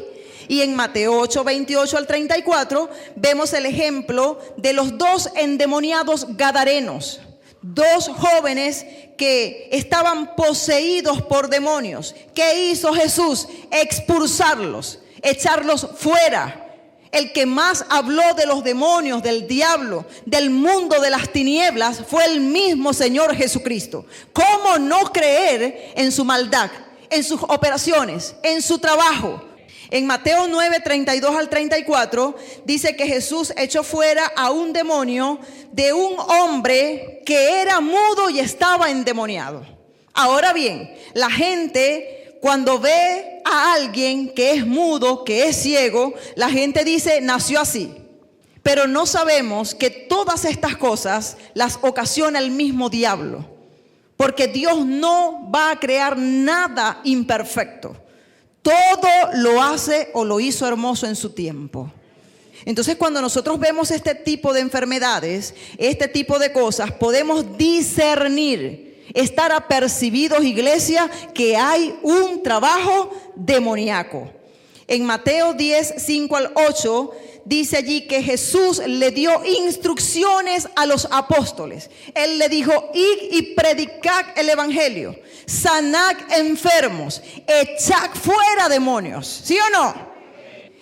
Y en Mateo 8:28 al 34 vemos el ejemplo de los dos endemoniados gadarenos, dos jóvenes que estaban poseídos por demonios. ¿Qué hizo Jesús? Expulsarlos, echarlos fuera. El que más habló de los demonios, del diablo, del mundo de las tinieblas fue el mismo Señor Jesucristo. ¿Cómo no creer en su maldad, en sus operaciones, en su trabajo? En Mateo 9:32 al 34 dice que Jesús echó fuera a un demonio de un hombre que era mudo y estaba endemoniado. Ahora bien, la gente cuando ve a alguien que es mudo, que es ciego, la gente dice, nació así. Pero no sabemos que todas estas cosas las ocasiona el mismo diablo. Porque Dios no va a crear nada imperfecto. Todo lo hace o lo hizo hermoso en su tiempo. Entonces, cuando nosotros vemos este tipo de enfermedades, este tipo de cosas, podemos discernir, estar apercibidos, iglesia, que hay un trabajo demoníaco. En Mateo 10:5 al 8 dice allí que Jesús le dio instrucciones a los apóstoles. Él le dijo, id y predicad el evangelio, sanad enfermos, echad fuera demonios. ¿Sí o no?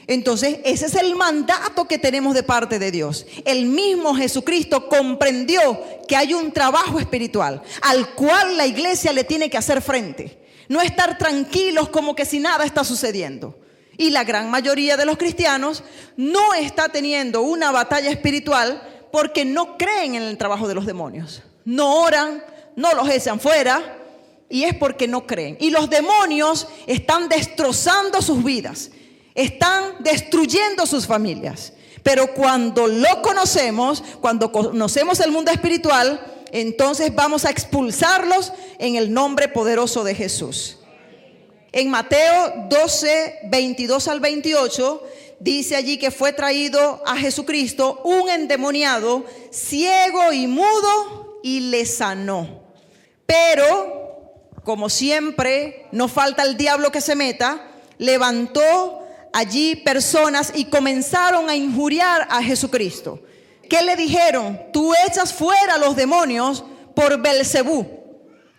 Entonces, ese es el mandato que tenemos de parte de Dios. El mismo Jesucristo comprendió que hay un trabajo espiritual al cual la iglesia le tiene que hacer frente. No estar tranquilos como que si nada está sucediendo. Y la gran mayoría de los cristianos no está teniendo una batalla espiritual porque no creen en el trabajo de los demonios. No oran, no los echan fuera y es porque no creen. Y los demonios están destrozando sus vidas. Están destruyendo sus familias. Pero cuando lo conocemos, cuando conocemos el mundo espiritual, entonces vamos a expulsarlos en el nombre poderoso de Jesús. En Mateo 12:22 al 28 dice allí que fue traído a Jesucristo un endemoniado, ciego y mudo, y le sanó. Pero, como siempre, no falta el diablo que se meta, levantó allí personas y comenzaron a injuriar a Jesucristo. ¿Qué le dijeron? Tú echas fuera los demonios por Belcebú.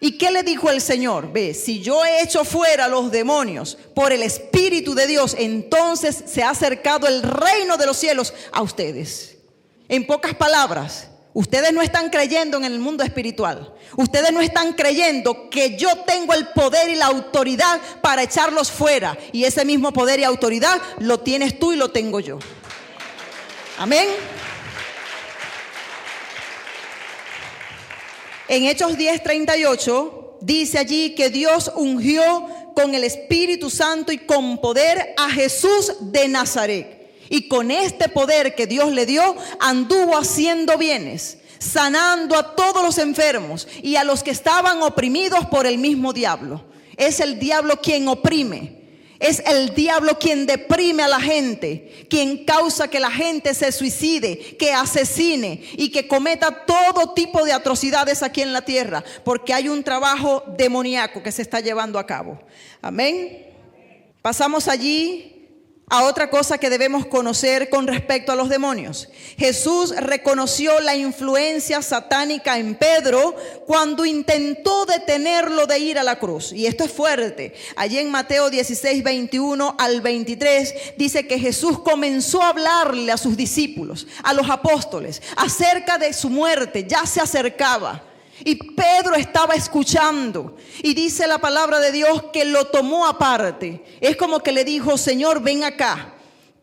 ¿Y qué le dijo el Señor? Ve, si yo he hecho fuera los demonios por el Espíritu de Dios, entonces se ha acercado el reino de los cielos a ustedes. En pocas palabras, ustedes no están creyendo en el mundo espiritual. Ustedes no están creyendo que yo tengo el poder y la autoridad para echarlos fuera. Y ese mismo poder y autoridad lo tienes tú y lo tengo yo. Amén. En Hechos 10:38 dice allí que Dios ungió con el Espíritu Santo y con poder a Jesús de Nazaret. Y con este poder que Dios le dio, anduvo haciendo bienes, sanando a todos los enfermos y a los que estaban oprimidos por el mismo diablo. Es el diablo quien oprime. Es el diablo quien deprime a la gente, quien causa que la gente se suicide, que asesine y que cometa todo tipo de atrocidades aquí en la tierra, porque hay un trabajo demoníaco que se está llevando a cabo. Amén. Pasamos allí a otra cosa que debemos conocer con respecto a los demonios. Jesús reconoció la influencia satánica en Pedro cuando intentó detenerlo de ir a la cruz. Y esto es fuerte. Allí en Mateo 16, 21 al 23 dice que Jesús comenzó a hablarle a sus discípulos, a los apóstoles, acerca de su muerte. Ya se acercaba. Y Pedro estaba escuchando, y dice la palabra de Dios que lo tomó aparte. Es como que le dijo: Señor, ven acá,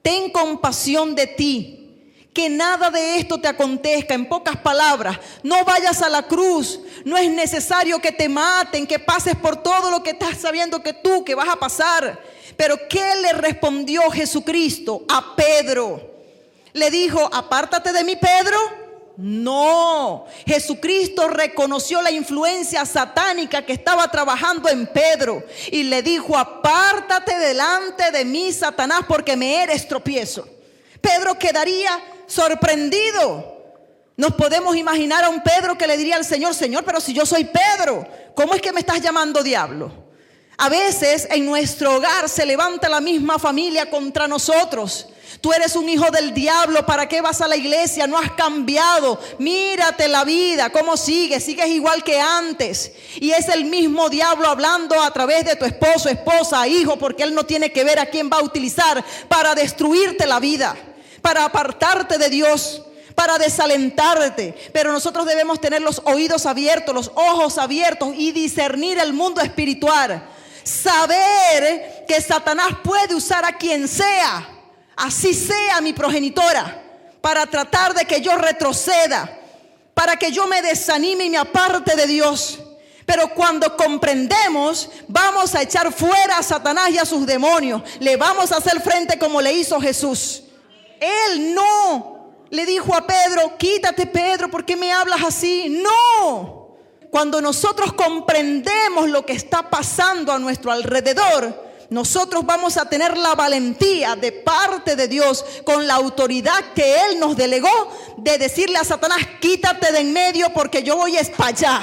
ten compasión de ti, que nada de esto te acontezca. En pocas palabras, no vayas a la cruz, no es necesario que te maten, que pases por todo lo que estás sabiendo que vas a pasar. Pero ¿qué le respondió Jesucristo a Pedro? Le dijo: apártate de mí, Pedro. No, Jesucristo reconoció la influencia satánica que estaba trabajando en Pedro y le dijo: apártate delante de mí, Satanás, porque me eres tropiezo. Pedro quedaría sorprendido. Nos podemos imaginar a un Pedro que le diría al Señor: Señor, pero si yo soy Pedro, ¿cómo es que me estás llamando diablo? A veces en nuestro hogar se levanta la misma familia contra nosotros. Tú eres un hijo del diablo, ¿para qué vas a la iglesia? No has cambiado, mírate la vida, ¿cómo sigues? Sigues igual que antes. Y es el mismo diablo hablando a través de tu esposo, esposa, hijo, porque él no tiene que ver a quién va a utilizar para destruirte la vida, para apartarte de Dios, para desalentarte. Pero nosotros debemos tener los oídos abiertos, los ojos abiertos y discernir el mundo espiritual. Saber que Satanás puede usar a quien sea, así sea mi progenitora, para tratar de que yo retroceda, para que yo me desanime y me aparte de Dios. Pero cuando comprendemos, vamos a echar fuera a Satanás y a sus demonios. Le vamos a hacer frente como le hizo Jesús. Él no le dijo a Pedro: quítate, Pedro, ¿por qué me hablas así? No. Cuando nosotros comprendemos lo que está pasando a nuestro alrededor, nosotros vamos a tener la valentía de parte de Dios, con la autoridad que Él nos delegó, de decirle a Satanás: quítate de en medio, porque yo voy para allá.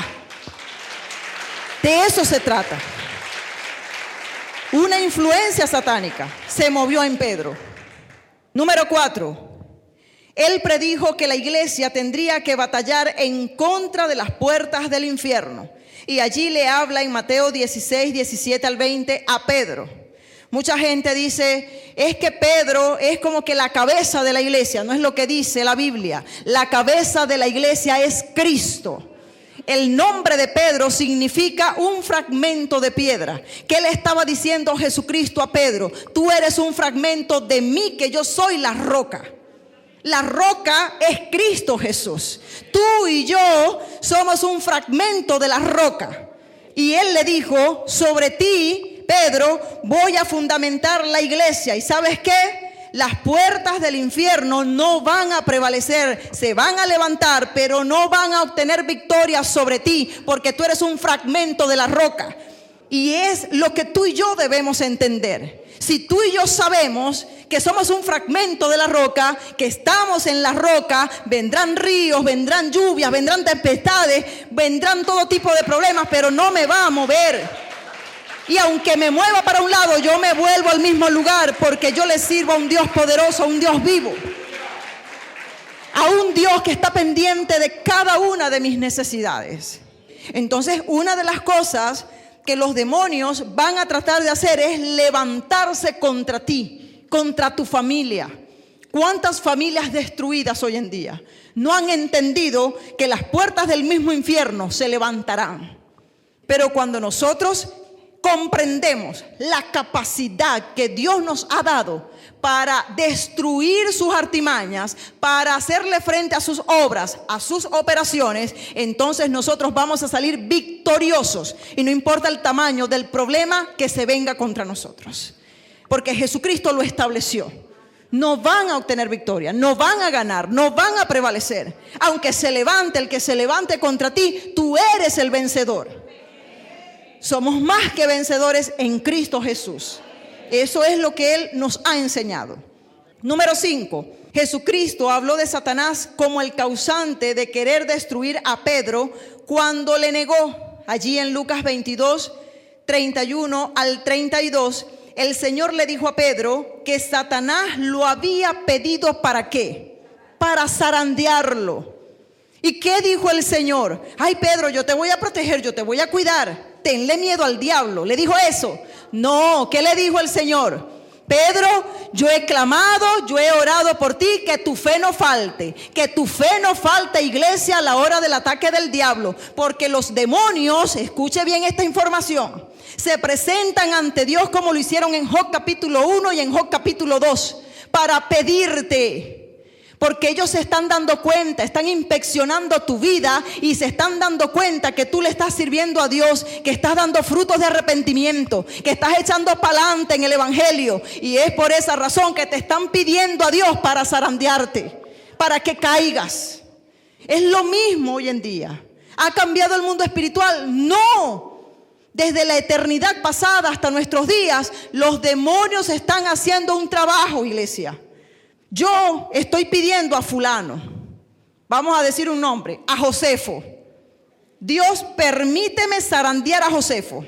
De eso se trata. Una influencia satánica se movió en Pedro. Número 4. Él predijo que la iglesia tendría que batallar en contra de las puertas del infierno. Y allí le habla en Mateo 16, 17 al 20 a Pedro. Mucha gente dice: es que Pedro es como que la cabeza de la iglesia. No es lo que dice la Biblia. La cabeza de la iglesia es Cristo. El nombre de Pedro significa un fragmento de piedra. ¿Qué le estaba diciendo Jesucristo a Pedro? Tú eres un fragmento de mí, que yo soy la roca. La roca es Cristo Jesús. Tú y yo somos un fragmento de la roca. Y Él le dijo: sobre ti, Pedro, voy a fundamentar la iglesia. ¿Y sabes qué? Las puertas del infierno no van a prevalecer. Se van a levantar, pero no van a obtener victoria sobre ti, porque tú eres un fragmento de la roca. Y es lo que tú y yo debemos entender. Si tú y yo sabemos que somos un fragmento de la roca, que estamos en la roca, vendrán ríos, vendrán lluvias, vendrán tempestades, vendrán todo tipo de problemas, pero no me va a mover. Y aunque me mueva para un lado, yo me vuelvo al mismo lugar, porque yo le sirvo a un Dios poderoso, a un Dios vivo, a un Dios que está pendiente de cada una de mis necesidades. Entonces, una de las cosas que los demonios van a tratar de hacer es levantarse contra ti, contra tu familia. ¿Cuántas familias destruidas hoy en día no han entendido que las puertas del mismo infierno se levantarán? Pero cuando nosotros comprendemos la capacidad que Dios nos ha dado para destruir sus artimañas, para hacerle frente a sus obras, a sus operaciones, entonces nosotros vamos a salir victoriosos, y no importa el tamaño del problema que se venga contra nosotros, porque Jesucristo lo estableció. no van a obtener victoria, no van a ganar, no van a prevalecer. Aunque se levante el que se levante contra ti, tú eres el vencedor. Somos más que vencedores en Cristo Jesús. Eso es lo que Él nos ha enseñado. Número 5. Jesucristo habló de Satanás como el causante de querer destruir a Pedro cuando le negó. Allí en Lucas 22, 31 al 32, el Señor le dijo a Pedro que Satanás lo había pedido ¿para qué? Para zarandearlo. ¿Y qué dijo el Señor? Ay, Pedro, yo te voy a proteger, yo te voy a cuidar. Tenle miedo al diablo. ¿Le dijo eso? No. ¿Qué le dijo el Señor? Pedro, yo he clamado, yo he orado por ti, que tu fe no falte. Que tu fe no falte, iglesia, a la hora del ataque del diablo. Porque los demonios, escuche bien esta información, se presentan ante Dios como lo hicieron en Job capítulo 1 y en Job capítulo 2, para pedirte. Porque ellos se están dando cuenta, están inspeccionando tu vida y se están dando cuenta que tú le estás sirviendo a Dios, que estás dando frutos de arrepentimiento, que estás echando para adelante en el evangelio. Y es por esa razón que te están pidiendo a Dios para zarandearte, para que caigas. Es lo mismo hoy en día. ¿Ha cambiado el mundo espiritual? No. Desde la eternidad pasada hasta nuestros días, los demonios están haciendo un trabajo, iglesia. Yo estoy pidiendo a fulano, vamos a decir un nombre, a Josefo. Dios, permíteme zarandear a Josefo.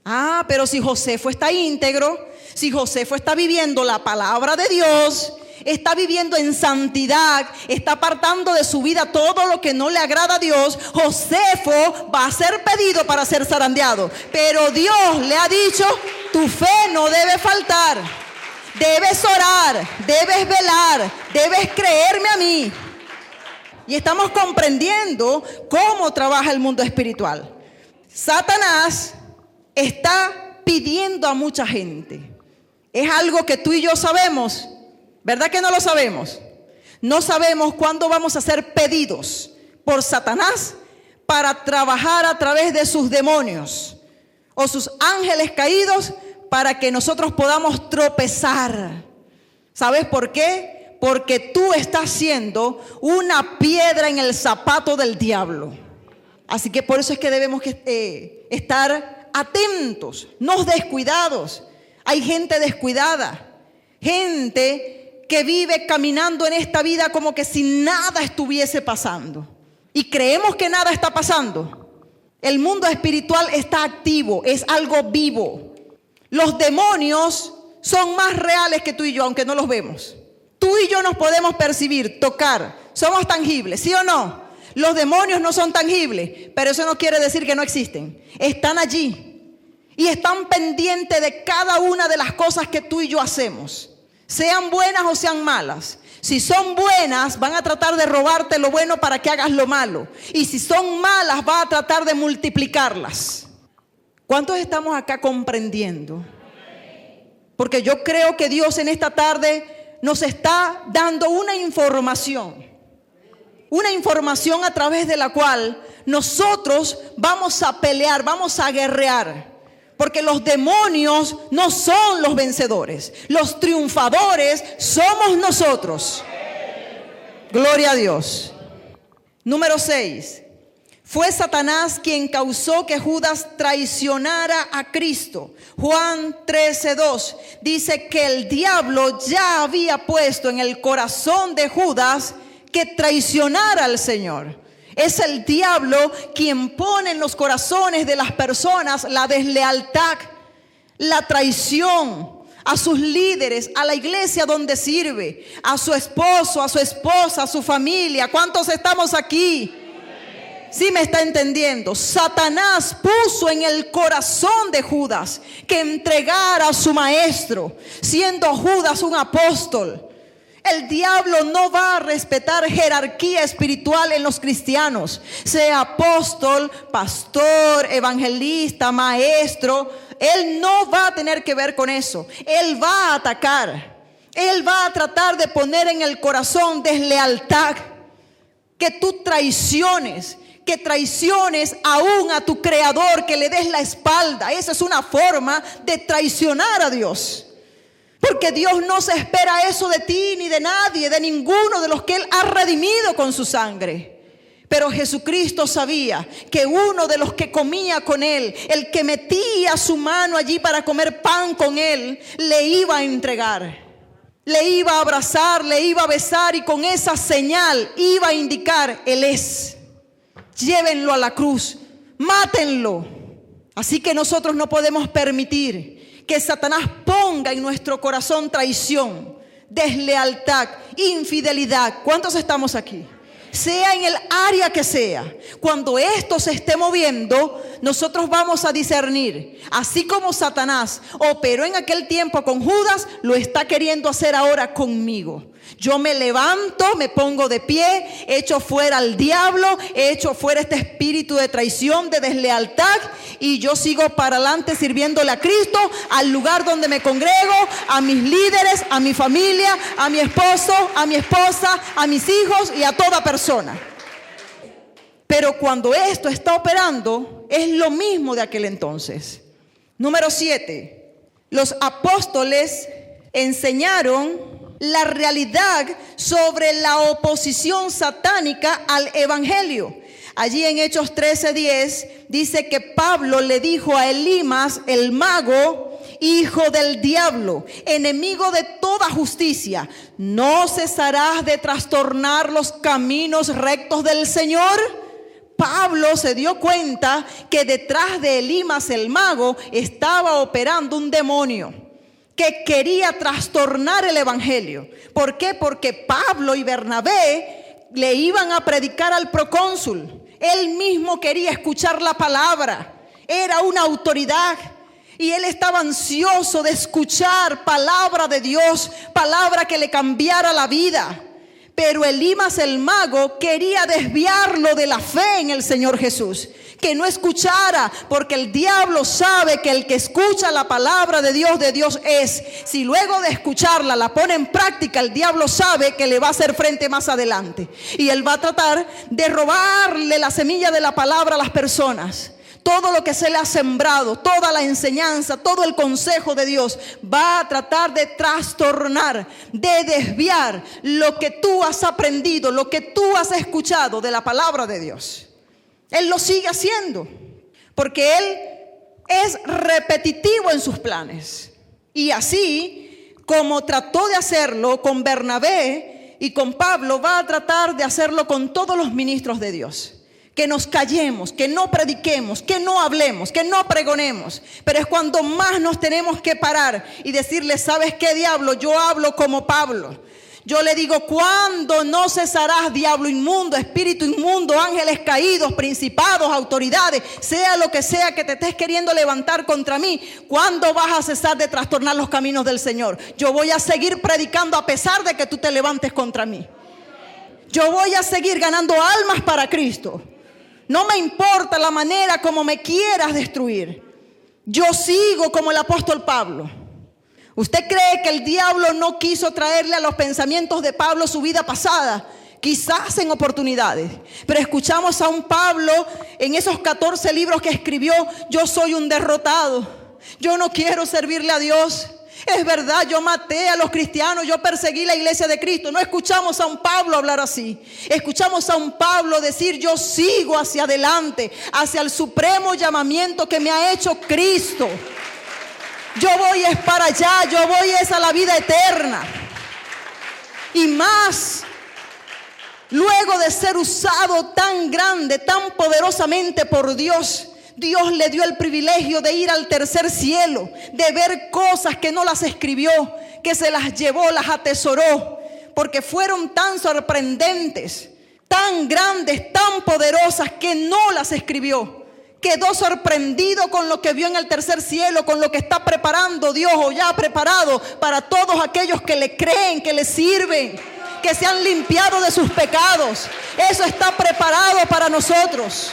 Ah, pero si Josefo está íntegro, si Josefo está viviendo la palabra de Dios, está viviendo en santidad, está apartando de su vida todo lo que no le agrada a Dios, Josefo va a ser pedido para ser zarandeado. Pero Dios le ha dicho, tu fe no debe faltar. Debes orar, debes velar, debes creerme a mí. Y estamos comprendiendo cómo trabaja el mundo espiritual. Satanás está pidiendo a mucha gente. Es algo que tú y yo sabemos, ¿verdad que no lo sabemos? No sabemos cuándo vamos a ser pedidos por Satanás para trabajar a través de sus demonios o sus ángeles caídos, para que nosotros podamos tropezar. ¿Sabes por qué? Porque tú estás siendo una piedra en el zapato del diablo. Así que por eso es que debemos estar atentos, no descuidados. Hay gente descuidada, gente que vive caminando en esta vida como que si nada estuviese pasando. Y creemos que nada está pasando. El mundo espiritual está activo, es algo vivo. Los demonios son más reales que tú y yo, aunque no los vemos. Tú y yo nos podemos percibir, tocar, somos tangibles, ¿sí o no? Los demonios no son tangibles, pero eso no quiere decir que no existen. Están allí y están pendientes de cada una de las cosas que tú y yo hacemos, sean buenas o sean malas. Si son buenas, van a tratar de robarte lo bueno para que hagas lo malo. Y si son malas, van a tratar de multiplicarlas. ¿Cuántos estamos acá comprendiendo? Porque yo creo que Dios en esta tarde nos está dando una información a través de la cual nosotros vamos a pelear, vamos a guerrear. Porque los demonios no son los vencedores, los triunfadores somos nosotros. Gloria a Dios. Número 6. Fue Satanás quien causó que Judas traicionara a Cristo. Juan 13:2 dice que el diablo ya había puesto en el corazón de Judas que traicionara al Señor. Es el diablo quien pone en los corazones de las personas la deslealtad, la traición a sus líderes, a la iglesia donde sirve, a su esposo, a su esposa, a su familia. ¿Cuántos estamos aquí? ¿Sí me está entendiendo? Satanás puso en el corazón de Judas que entregara a su maestro, siendo Judas un apóstol. El diablo no va a respetar jerarquía espiritual en los cristianos, sea apóstol, pastor, evangelista, maestro. Él no va a tener que ver con eso. Él va a atacar. Él va a tratar de poner en el corazón deslealtad, que tú traiciones, que traiciones aún a tu creador, que le des la espalda. Esa es una forma de traicionar a Dios. Porque Dios no se espera eso de ti ni de nadie, de ninguno de los que Él ha redimido con su sangre. Pero Jesucristo sabía que uno de los que comía con Él, el que metía su mano allí para comer pan con Él, le iba a entregar, le iba a abrazar, le iba a besar, y con esa señal iba a indicar: Él es. Llévenlo a la cruz, mátenlo. Así que nosotros no podemos permitir que Satanás ponga en nuestro corazón traición, deslealtad, infidelidad. ¿Cuántos estamos aquí? Sea en el área que sea. Cuando esto se esté moviendo, nosotros vamos a discernir. Así como Satanás operó en aquel tiempo con Judas, lo está queriendo hacer ahora conmigo. Yo me levanto, me pongo de pie, echo fuera al diablo, echo fuera este espíritu de traición, de deslealtad, y yo sigo para adelante sirviéndole a Cristo, al lugar donde me congrego, a mis líderes, a mi familia, a mi esposo, a mi esposa, a mis hijos y a toda persona. Pero cuando esto está operando, es lo mismo de aquel entonces. Número 7. Los apóstoles enseñaron la realidad sobre la oposición satánica al evangelio. Allí en Hechos 13:10 dice que Pablo le dijo a Elimas, el mago, hijo del diablo, enemigo de toda justicia: ¿no cesarás de trastornar los caminos rectos del Señor? Pablo se dio cuenta que detrás de Elimas el mago estaba operando un demonio que quería trastornar el evangelio. ¿Por qué? Porque Pablo y Bernabé le iban a predicar al procónsul. Él mismo quería escuchar la palabra. Era una autoridad y él estaba ansioso de escuchar palabra de Dios, palabra que le cambiara la vida. Pero Elimas el mago quería desviarlo de la fe en el Señor Jesús, que no escuchara, porque el diablo sabe que el que escucha la palabra de Dios es. Si luego de escucharla la pone en práctica, el diablo sabe que le va a hacer frente más adelante, y él va a tratar de robarle la semilla de la palabra a las personas. Todo lo que se le ha sembrado, toda la enseñanza, todo el consejo de Dios, va a tratar de trastornar, de desviar lo que tú has aprendido, lo que tú has escuchado de la palabra de Dios. Él lo sigue haciendo, porque Él es repetitivo en sus planes. Y así como trató de hacerlo con Bernabé y con Pablo, va a tratar de hacerlo con todos los ministros de Dios. Que nos callemos, que no prediquemos, que no hablemos, que no pregonemos. Pero es cuando más nos tenemos que parar y decirle: ¿sabes qué, diablo? Yo hablo como Pablo. Yo le digo: ¿cuándo no cesarás, diablo inmundo, espíritu inmundo, ángeles caídos, principados, autoridades, sea lo que sea que te estés queriendo levantar contra mí? ¿Cuándo vas a cesar de trastornar los caminos del Señor? Yo voy a seguir predicando a pesar de que tú te levantes contra mí. Yo voy a seguir ganando almas para Cristo. No me importa la manera como me quieras destruir. Yo sigo como el apóstol Pablo. ¿Usted cree que el diablo no quiso traerle a los pensamientos de Pablo su vida pasada? Quizás en oportunidades. Pero escuchamos a un Pablo en esos 14 libros que escribió: yo soy un derrotado. Yo no quiero servirle a Dios. Es verdad, yo maté a los cristianos, yo perseguí la iglesia de Cristo. No escuchamos a un Pablo hablar así. Escuchamos a un Pablo decir: yo sigo hacia adelante, hacia el supremo llamamiento que me ha hecho Cristo. Yo voy es para allá, yo voy es a la vida eterna. Y más, luego de ser usado tan grande, tan poderosamente por Dios, Dios le dio el privilegio de ir al tercer cielo, de ver cosas que no las escribió, que se las llevó, las atesoró, porque fueron tan sorprendentes, tan grandes, tan poderosas, que no las escribió. Quedó sorprendido con lo que vio en el tercer cielo, con lo que está preparando Dios, o ya ha preparado para todos aquellos que le creen, que le sirven, que se han limpiado de sus pecados. Eso está preparado para nosotros.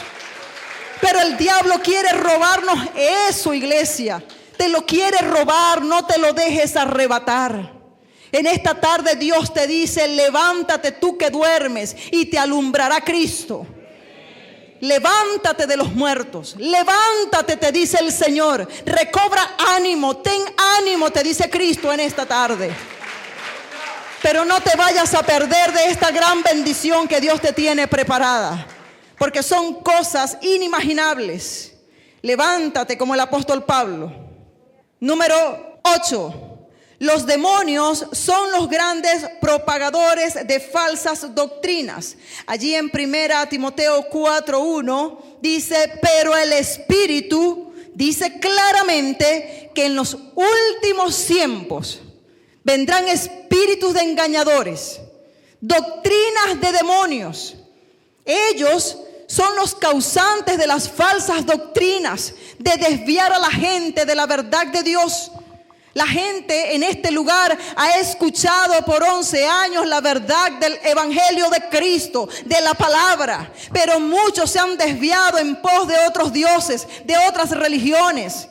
Pero el diablo quiere robarnos eso, iglesia. Te lo quiere robar, no te lo dejes arrebatar. En esta tarde Dios te dice: levántate tú que duermes y te alumbrará Cristo. Levántate de los muertos, levántate, te dice el Señor. Recobra ánimo, ten ánimo, te dice Cristo en esta tarde. Pero no te vayas a perder de esta gran bendición que Dios te tiene preparada, porque son cosas inimaginables. Levántate como el apóstol Pablo. Número 8. Los demonios son los grandes propagadores de falsas doctrinas. Allí en 1 Timoteo 4:1 dice: pero el Espíritu dice claramente que en los últimos tiempos vendrán espíritus de engañadores, doctrinas de demonios. Ellos son los causantes de las falsas doctrinas, de desviar a la gente de la verdad de Dios. La gente en este lugar ha escuchado por 11 años la verdad del Evangelio de Cristo, de la palabra, pero muchos se han desviado en pos de otros dioses, de otras religiones.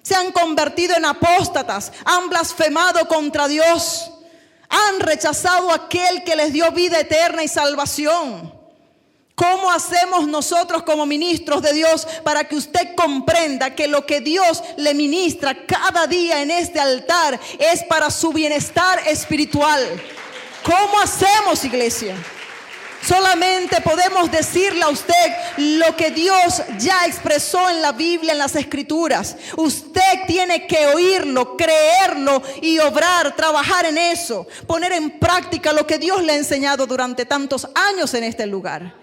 Se han convertido en apóstatas, han blasfemado contra Dios, han rechazado a aquel que les dio vida eterna y salvación. ¿Cómo hacemos nosotros como ministros de Dios para que usted comprenda que lo que Dios le ministra cada día en este altar es para su bienestar espiritual? ¿Cómo hacemos, iglesia? Solamente podemos decirle a usted lo que Dios ya expresó en la Biblia, en las Escrituras. Usted tiene que oírlo, creerlo y obrar, trabajar en eso, poner en práctica lo que Dios le ha enseñado durante tantos años en este lugar.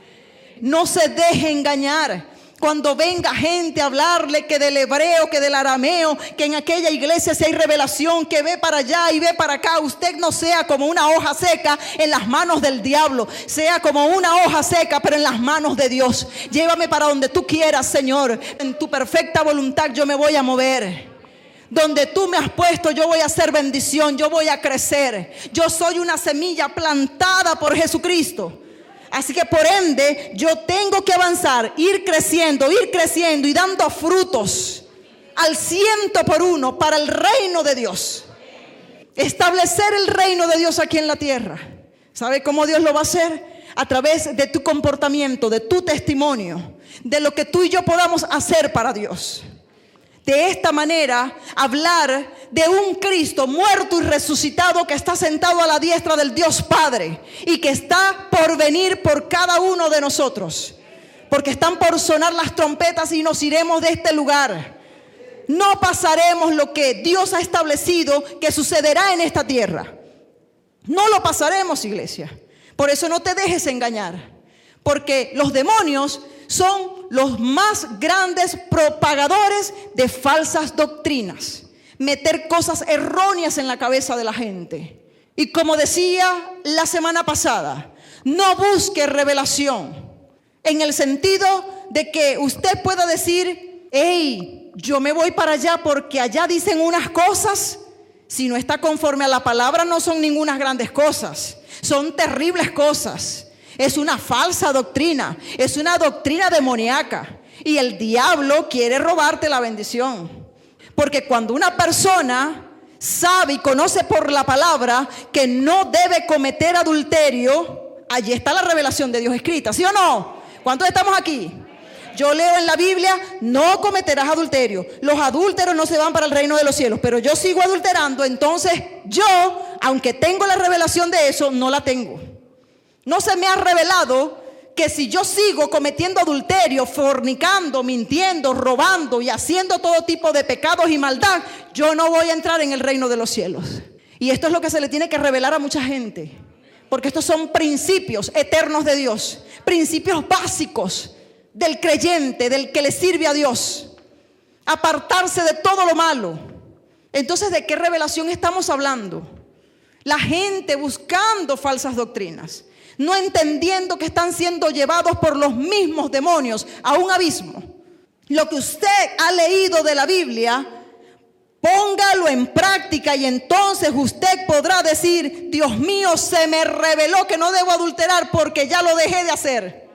No se deje engañar. Cuando venga gente a hablarle que del hebreo, que del arameo, que en aquella iglesia si hay revelación, que ve para allá y ve para acá, usted no sea como una hoja seca en las manos del diablo. Sea como una hoja seca, pero en las manos de Dios. Llévame para donde tú quieras, Señor. En tu perfecta voluntad yo me voy a mover. Donde tú me has puesto yo voy a hacer bendición, yo voy a crecer. Yo soy una semilla plantada por Jesucristo. Así que por ende yo tengo que avanzar, ir creciendo y dando frutos al 100% para el reino de Dios. Establecer el reino de Dios aquí en la tierra. ¿Sabe cómo Dios lo va a hacer? A través de tu comportamiento, de tu testimonio, de lo que tú y yo podamos hacer para Dios. De esta manera, hablar de un Cristo muerto y resucitado que está sentado a la diestra del Dios Padre y que está por venir por cada uno de nosotros, porque están por sonar las trompetas y nos iremos de este lugar. No pasaremos lo que Dios ha establecido que sucederá en esta tierra. No lo pasaremos, iglesia. Por eso no te dejes engañar, porque los demonios son los más grandes propagadores de falsas doctrinas. Meter cosas erróneas en la cabeza de la gente. Y como decía la semana pasada, no busque revelación. En el sentido de que usted pueda decir: hey, yo me voy para allá porque allá dicen unas cosas. Si no está conforme a la palabra, no son ninguna grandes cosas. Son terribles cosas. Es una falsa doctrina, es una doctrina demoníaca. Y el diablo quiere robarte la bendición. Porque cuando una persona sabe y conoce por la palabra que no debe cometer adulterio, allí está la revelación de Dios escrita, ¿sí o no? ¿Cuántos estamos aquí? Yo leo en la Biblia: no cometerás adulterio. Los adúlteros no se van para el reino de los cielos. Pero yo sigo adulterando, entonces yo, aunque tengo la revelación de eso, no la tengo. No se me ha revelado que si yo sigo cometiendo adulterio, fornicando, mintiendo, robando y haciendo todo tipo de pecados y maldad, yo no voy a entrar en el reino de los cielos. Y esto es lo que se le tiene que revelar a mucha gente, porque estos son principios eternos de Dios, principios básicos del creyente, del que le sirve a Dios. Apartarse de todo lo malo. Entonces, ¿de qué revelación estamos hablando? La gente buscando falsas doctrinas, no entendiendo que están siendo llevados por los mismos demonios a un abismo. Lo que usted ha leído de la Biblia, póngalo en práctica y entonces usted podrá decir: Dios mío, se me reveló que no debo adulterar porque ya lo dejé de hacer.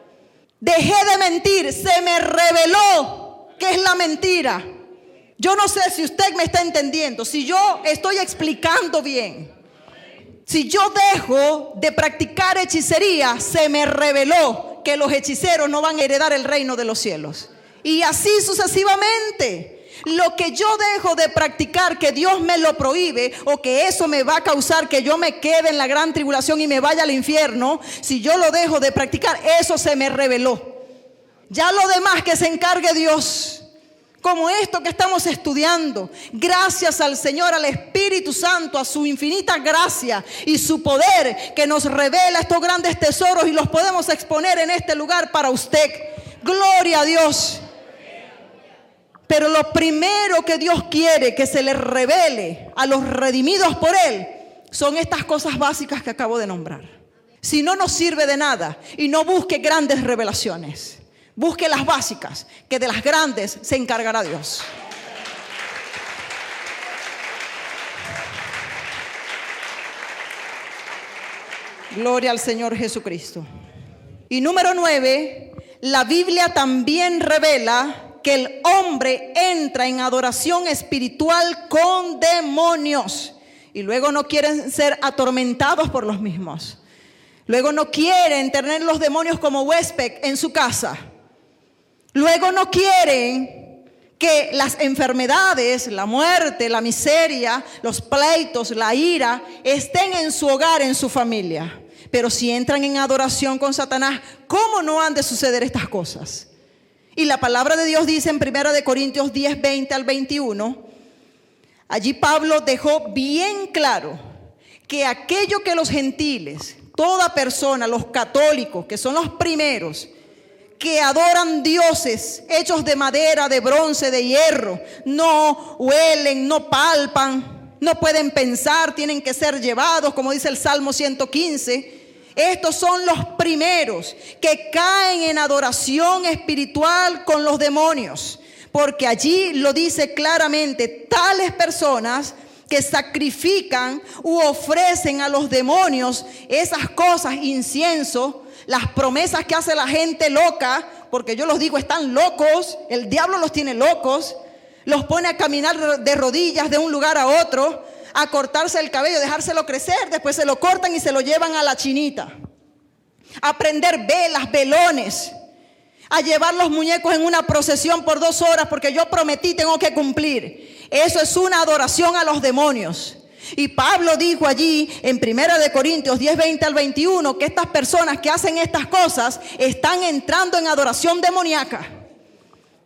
Dejé de mentir, se me reveló que es la mentira. Yo no sé si usted me está entendiendo, si yo estoy explicando bien. Si yo dejo de practicar hechicería, se me reveló que los hechiceros no van a heredar el reino de los cielos. Y así sucesivamente. Lo que yo dejo de practicar, que Dios me lo prohíbe, o que eso me va a causar que yo me quede en la gran tribulación y me vaya al infierno, si yo lo dejo de practicar, eso se me reveló. Ya lo demás que se encargue Dios. Como esto que estamos estudiando, gracias al Señor, al Espíritu Santo, a su infinita gracia y su poder que nos revela estos grandes tesoros y los podemos exponer en este lugar para usted. Gloria a Dios. Pero lo primero que Dios quiere que se le revele a los redimidos por Él son estas cosas básicas que acabo de nombrar. Si no nos sirve de nada, y no busque grandes revelaciones. Busque las básicas, que de las grandes se encargará Dios. Gloria al Señor Jesucristo. Y número 9, la Biblia también revela que el hombre entra en adoración espiritual con demonios. Y luego no quieren ser atormentados por los mismos. Luego no quieren tener los demonios como huésped en su casa. Luego no quieren que las enfermedades, la muerte, la miseria, los pleitos, la ira estén en su hogar, en su familia. Pero si entran en adoración con Satanás, ¿cómo no han de suceder estas cosas? Y la palabra de Dios dice en 1 Corintios 10, 20 al 21, allí Pablo dejó bien claro que aquello que los gentiles, toda persona, los católicos, que son los primeros, que adoran dioses hechos de madera, de bronce, de hierro, no huelen, no palpan, no pueden pensar, tienen que ser llevados, como dice el Salmo 115. Estos son los primeros que caen en adoración espiritual con los demonios, porque allí lo dice claramente, tales personas que sacrifican u ofrecen a los demonios esas cosas, incienso, las promesas que hace la gente loca, porque yo los digo, están locos, el diablo los tiene locos, los pone a caminar de rodillas de un lugar a otro, a cortarse el cabello, dejárselo crecer, después se lo cortan y se lo llevan a la chinita, a prender velas, velones, a llevar los muñecos en una procesión por 2 horas porque yo prometí, tengo que cumplir. Eso es una adoración a los demonios. Y Pablo dijo allí en 1 Corintios 10, 20 al 21 que estas personas que hacen estas cosas están entrando en adoración demoníaca.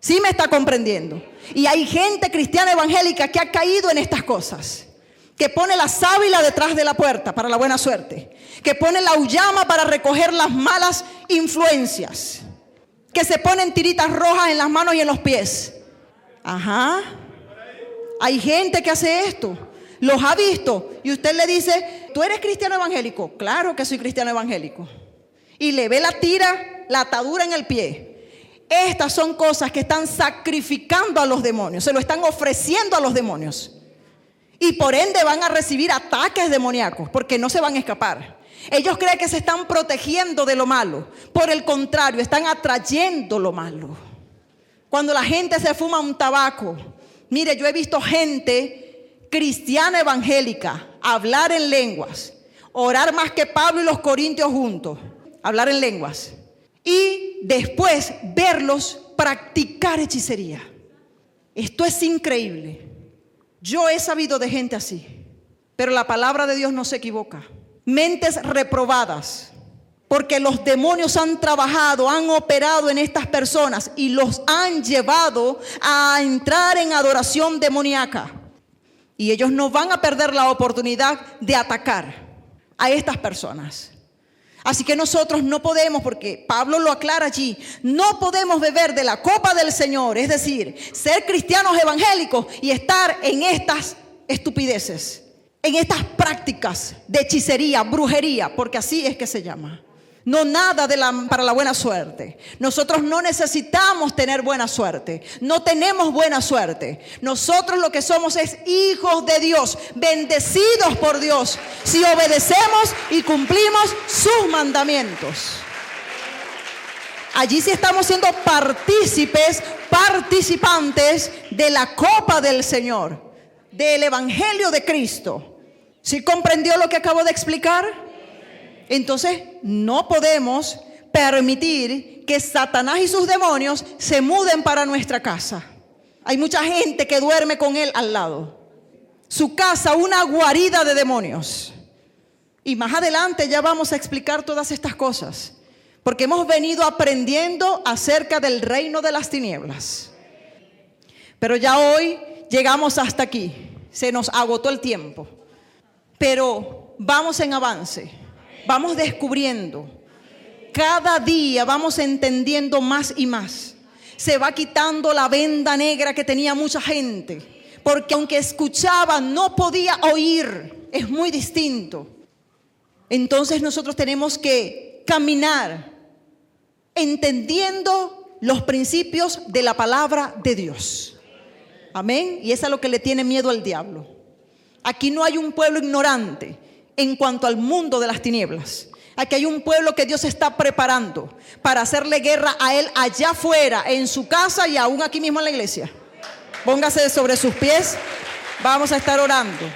¿Sí me está comprendiendo? Y hay gente cristiana evangélica que ha caído en estas cosas, que pone la sábila detrás de la puerta para la buena suerte, que pone la auyama para recoger las malas influencias, que se ponen tiritas rojas en las manos y en los pies. Ajá. Hay gente que hace esto. Los ha visto y usted le dice, ¿tú eres cristiano evangélico? Claro que soy cristiano evangélico. Y le ve la atadura en el pie. Estas son cosas que están sacrificando a los demonios, se lo están ofreciendo a los demonios. Y por ende van a recibir ataques demoníacos porque no se van a escapar. Ellos creen que se están protegiendo de lo malo. Por el contrario, están atrayendo lo malo. Cuando la gente se fuma un tabaco, mire, yo he visto gente cristiana evangélica hablar en lenguas, orar más que Pablo y los corintios juntos, hablar en lenguas, y después verlos practicar hechicería. Esto es increíble. Yo he sabido de gente así, pero la palabra de Dios no se equivoca. Mentes reprobadas, porque los demonios han trabajado, han operado en estas personas y los han llevado a entrar en adoración demoníaca. Y ellos no van a perder la oportunidad de atacar a estas personas. Así que nosotros no podemos, porque Pablo lo aclara allí, no podemos beber de la copa del Señor, es decir, ser cristianos evangélicos y estar en estas estupideces, en estas prácticas de hechicería, brujería, porque así es que se llama. No nada para la buena suerte. Nosotros no necesitamos tener buena suerte. No tenemos buena suerte. Nosotros lo que somos es hijos de Dios, bendecidos por Dios, si obedecemos y cumplimos sus mandamientos. Allí sí estamos siendo participantes de la copa del Señor, del Evangelio de Cristo. ¿Sí comprendió lo que acabo de explicar? Entonces no podemos permitir que Satanás y sus demonios se muden para nuestra casa. Hay mucha gente que duerme con él al lado. Su casa, una guarida de demonios. Y más adelante ya vamos a explicar todas estas cosas, porque hemos venido aprendiendo acerca del reino de las tinieblas. Pero ya hoy llegamos hasta aquí. Se nos agotó el tiempo. Pero vamos en avance. Vamos descubriendo. Cada día vamos entendiendo más y más. Se va quitando la venda negra que tenía mucha gente. Porque aunque escuchaba, no podía oír. Es muy distinto. Entonces nosotros tenemos que caminar entendiendo los principios de la palabra de Dios. Amén. Y eso es lo que le tiene miedo al diablo. Aquí no hay un pueblo ignorante en cuanto al mundo de las tinieblas. Aquí hay un pueblo que Dios está preparando para hacerle guerra a él allá afuera, en su casa y aún aquí mismo en la iglesia. Póngase sobre sus pies. Vamos a estar orando.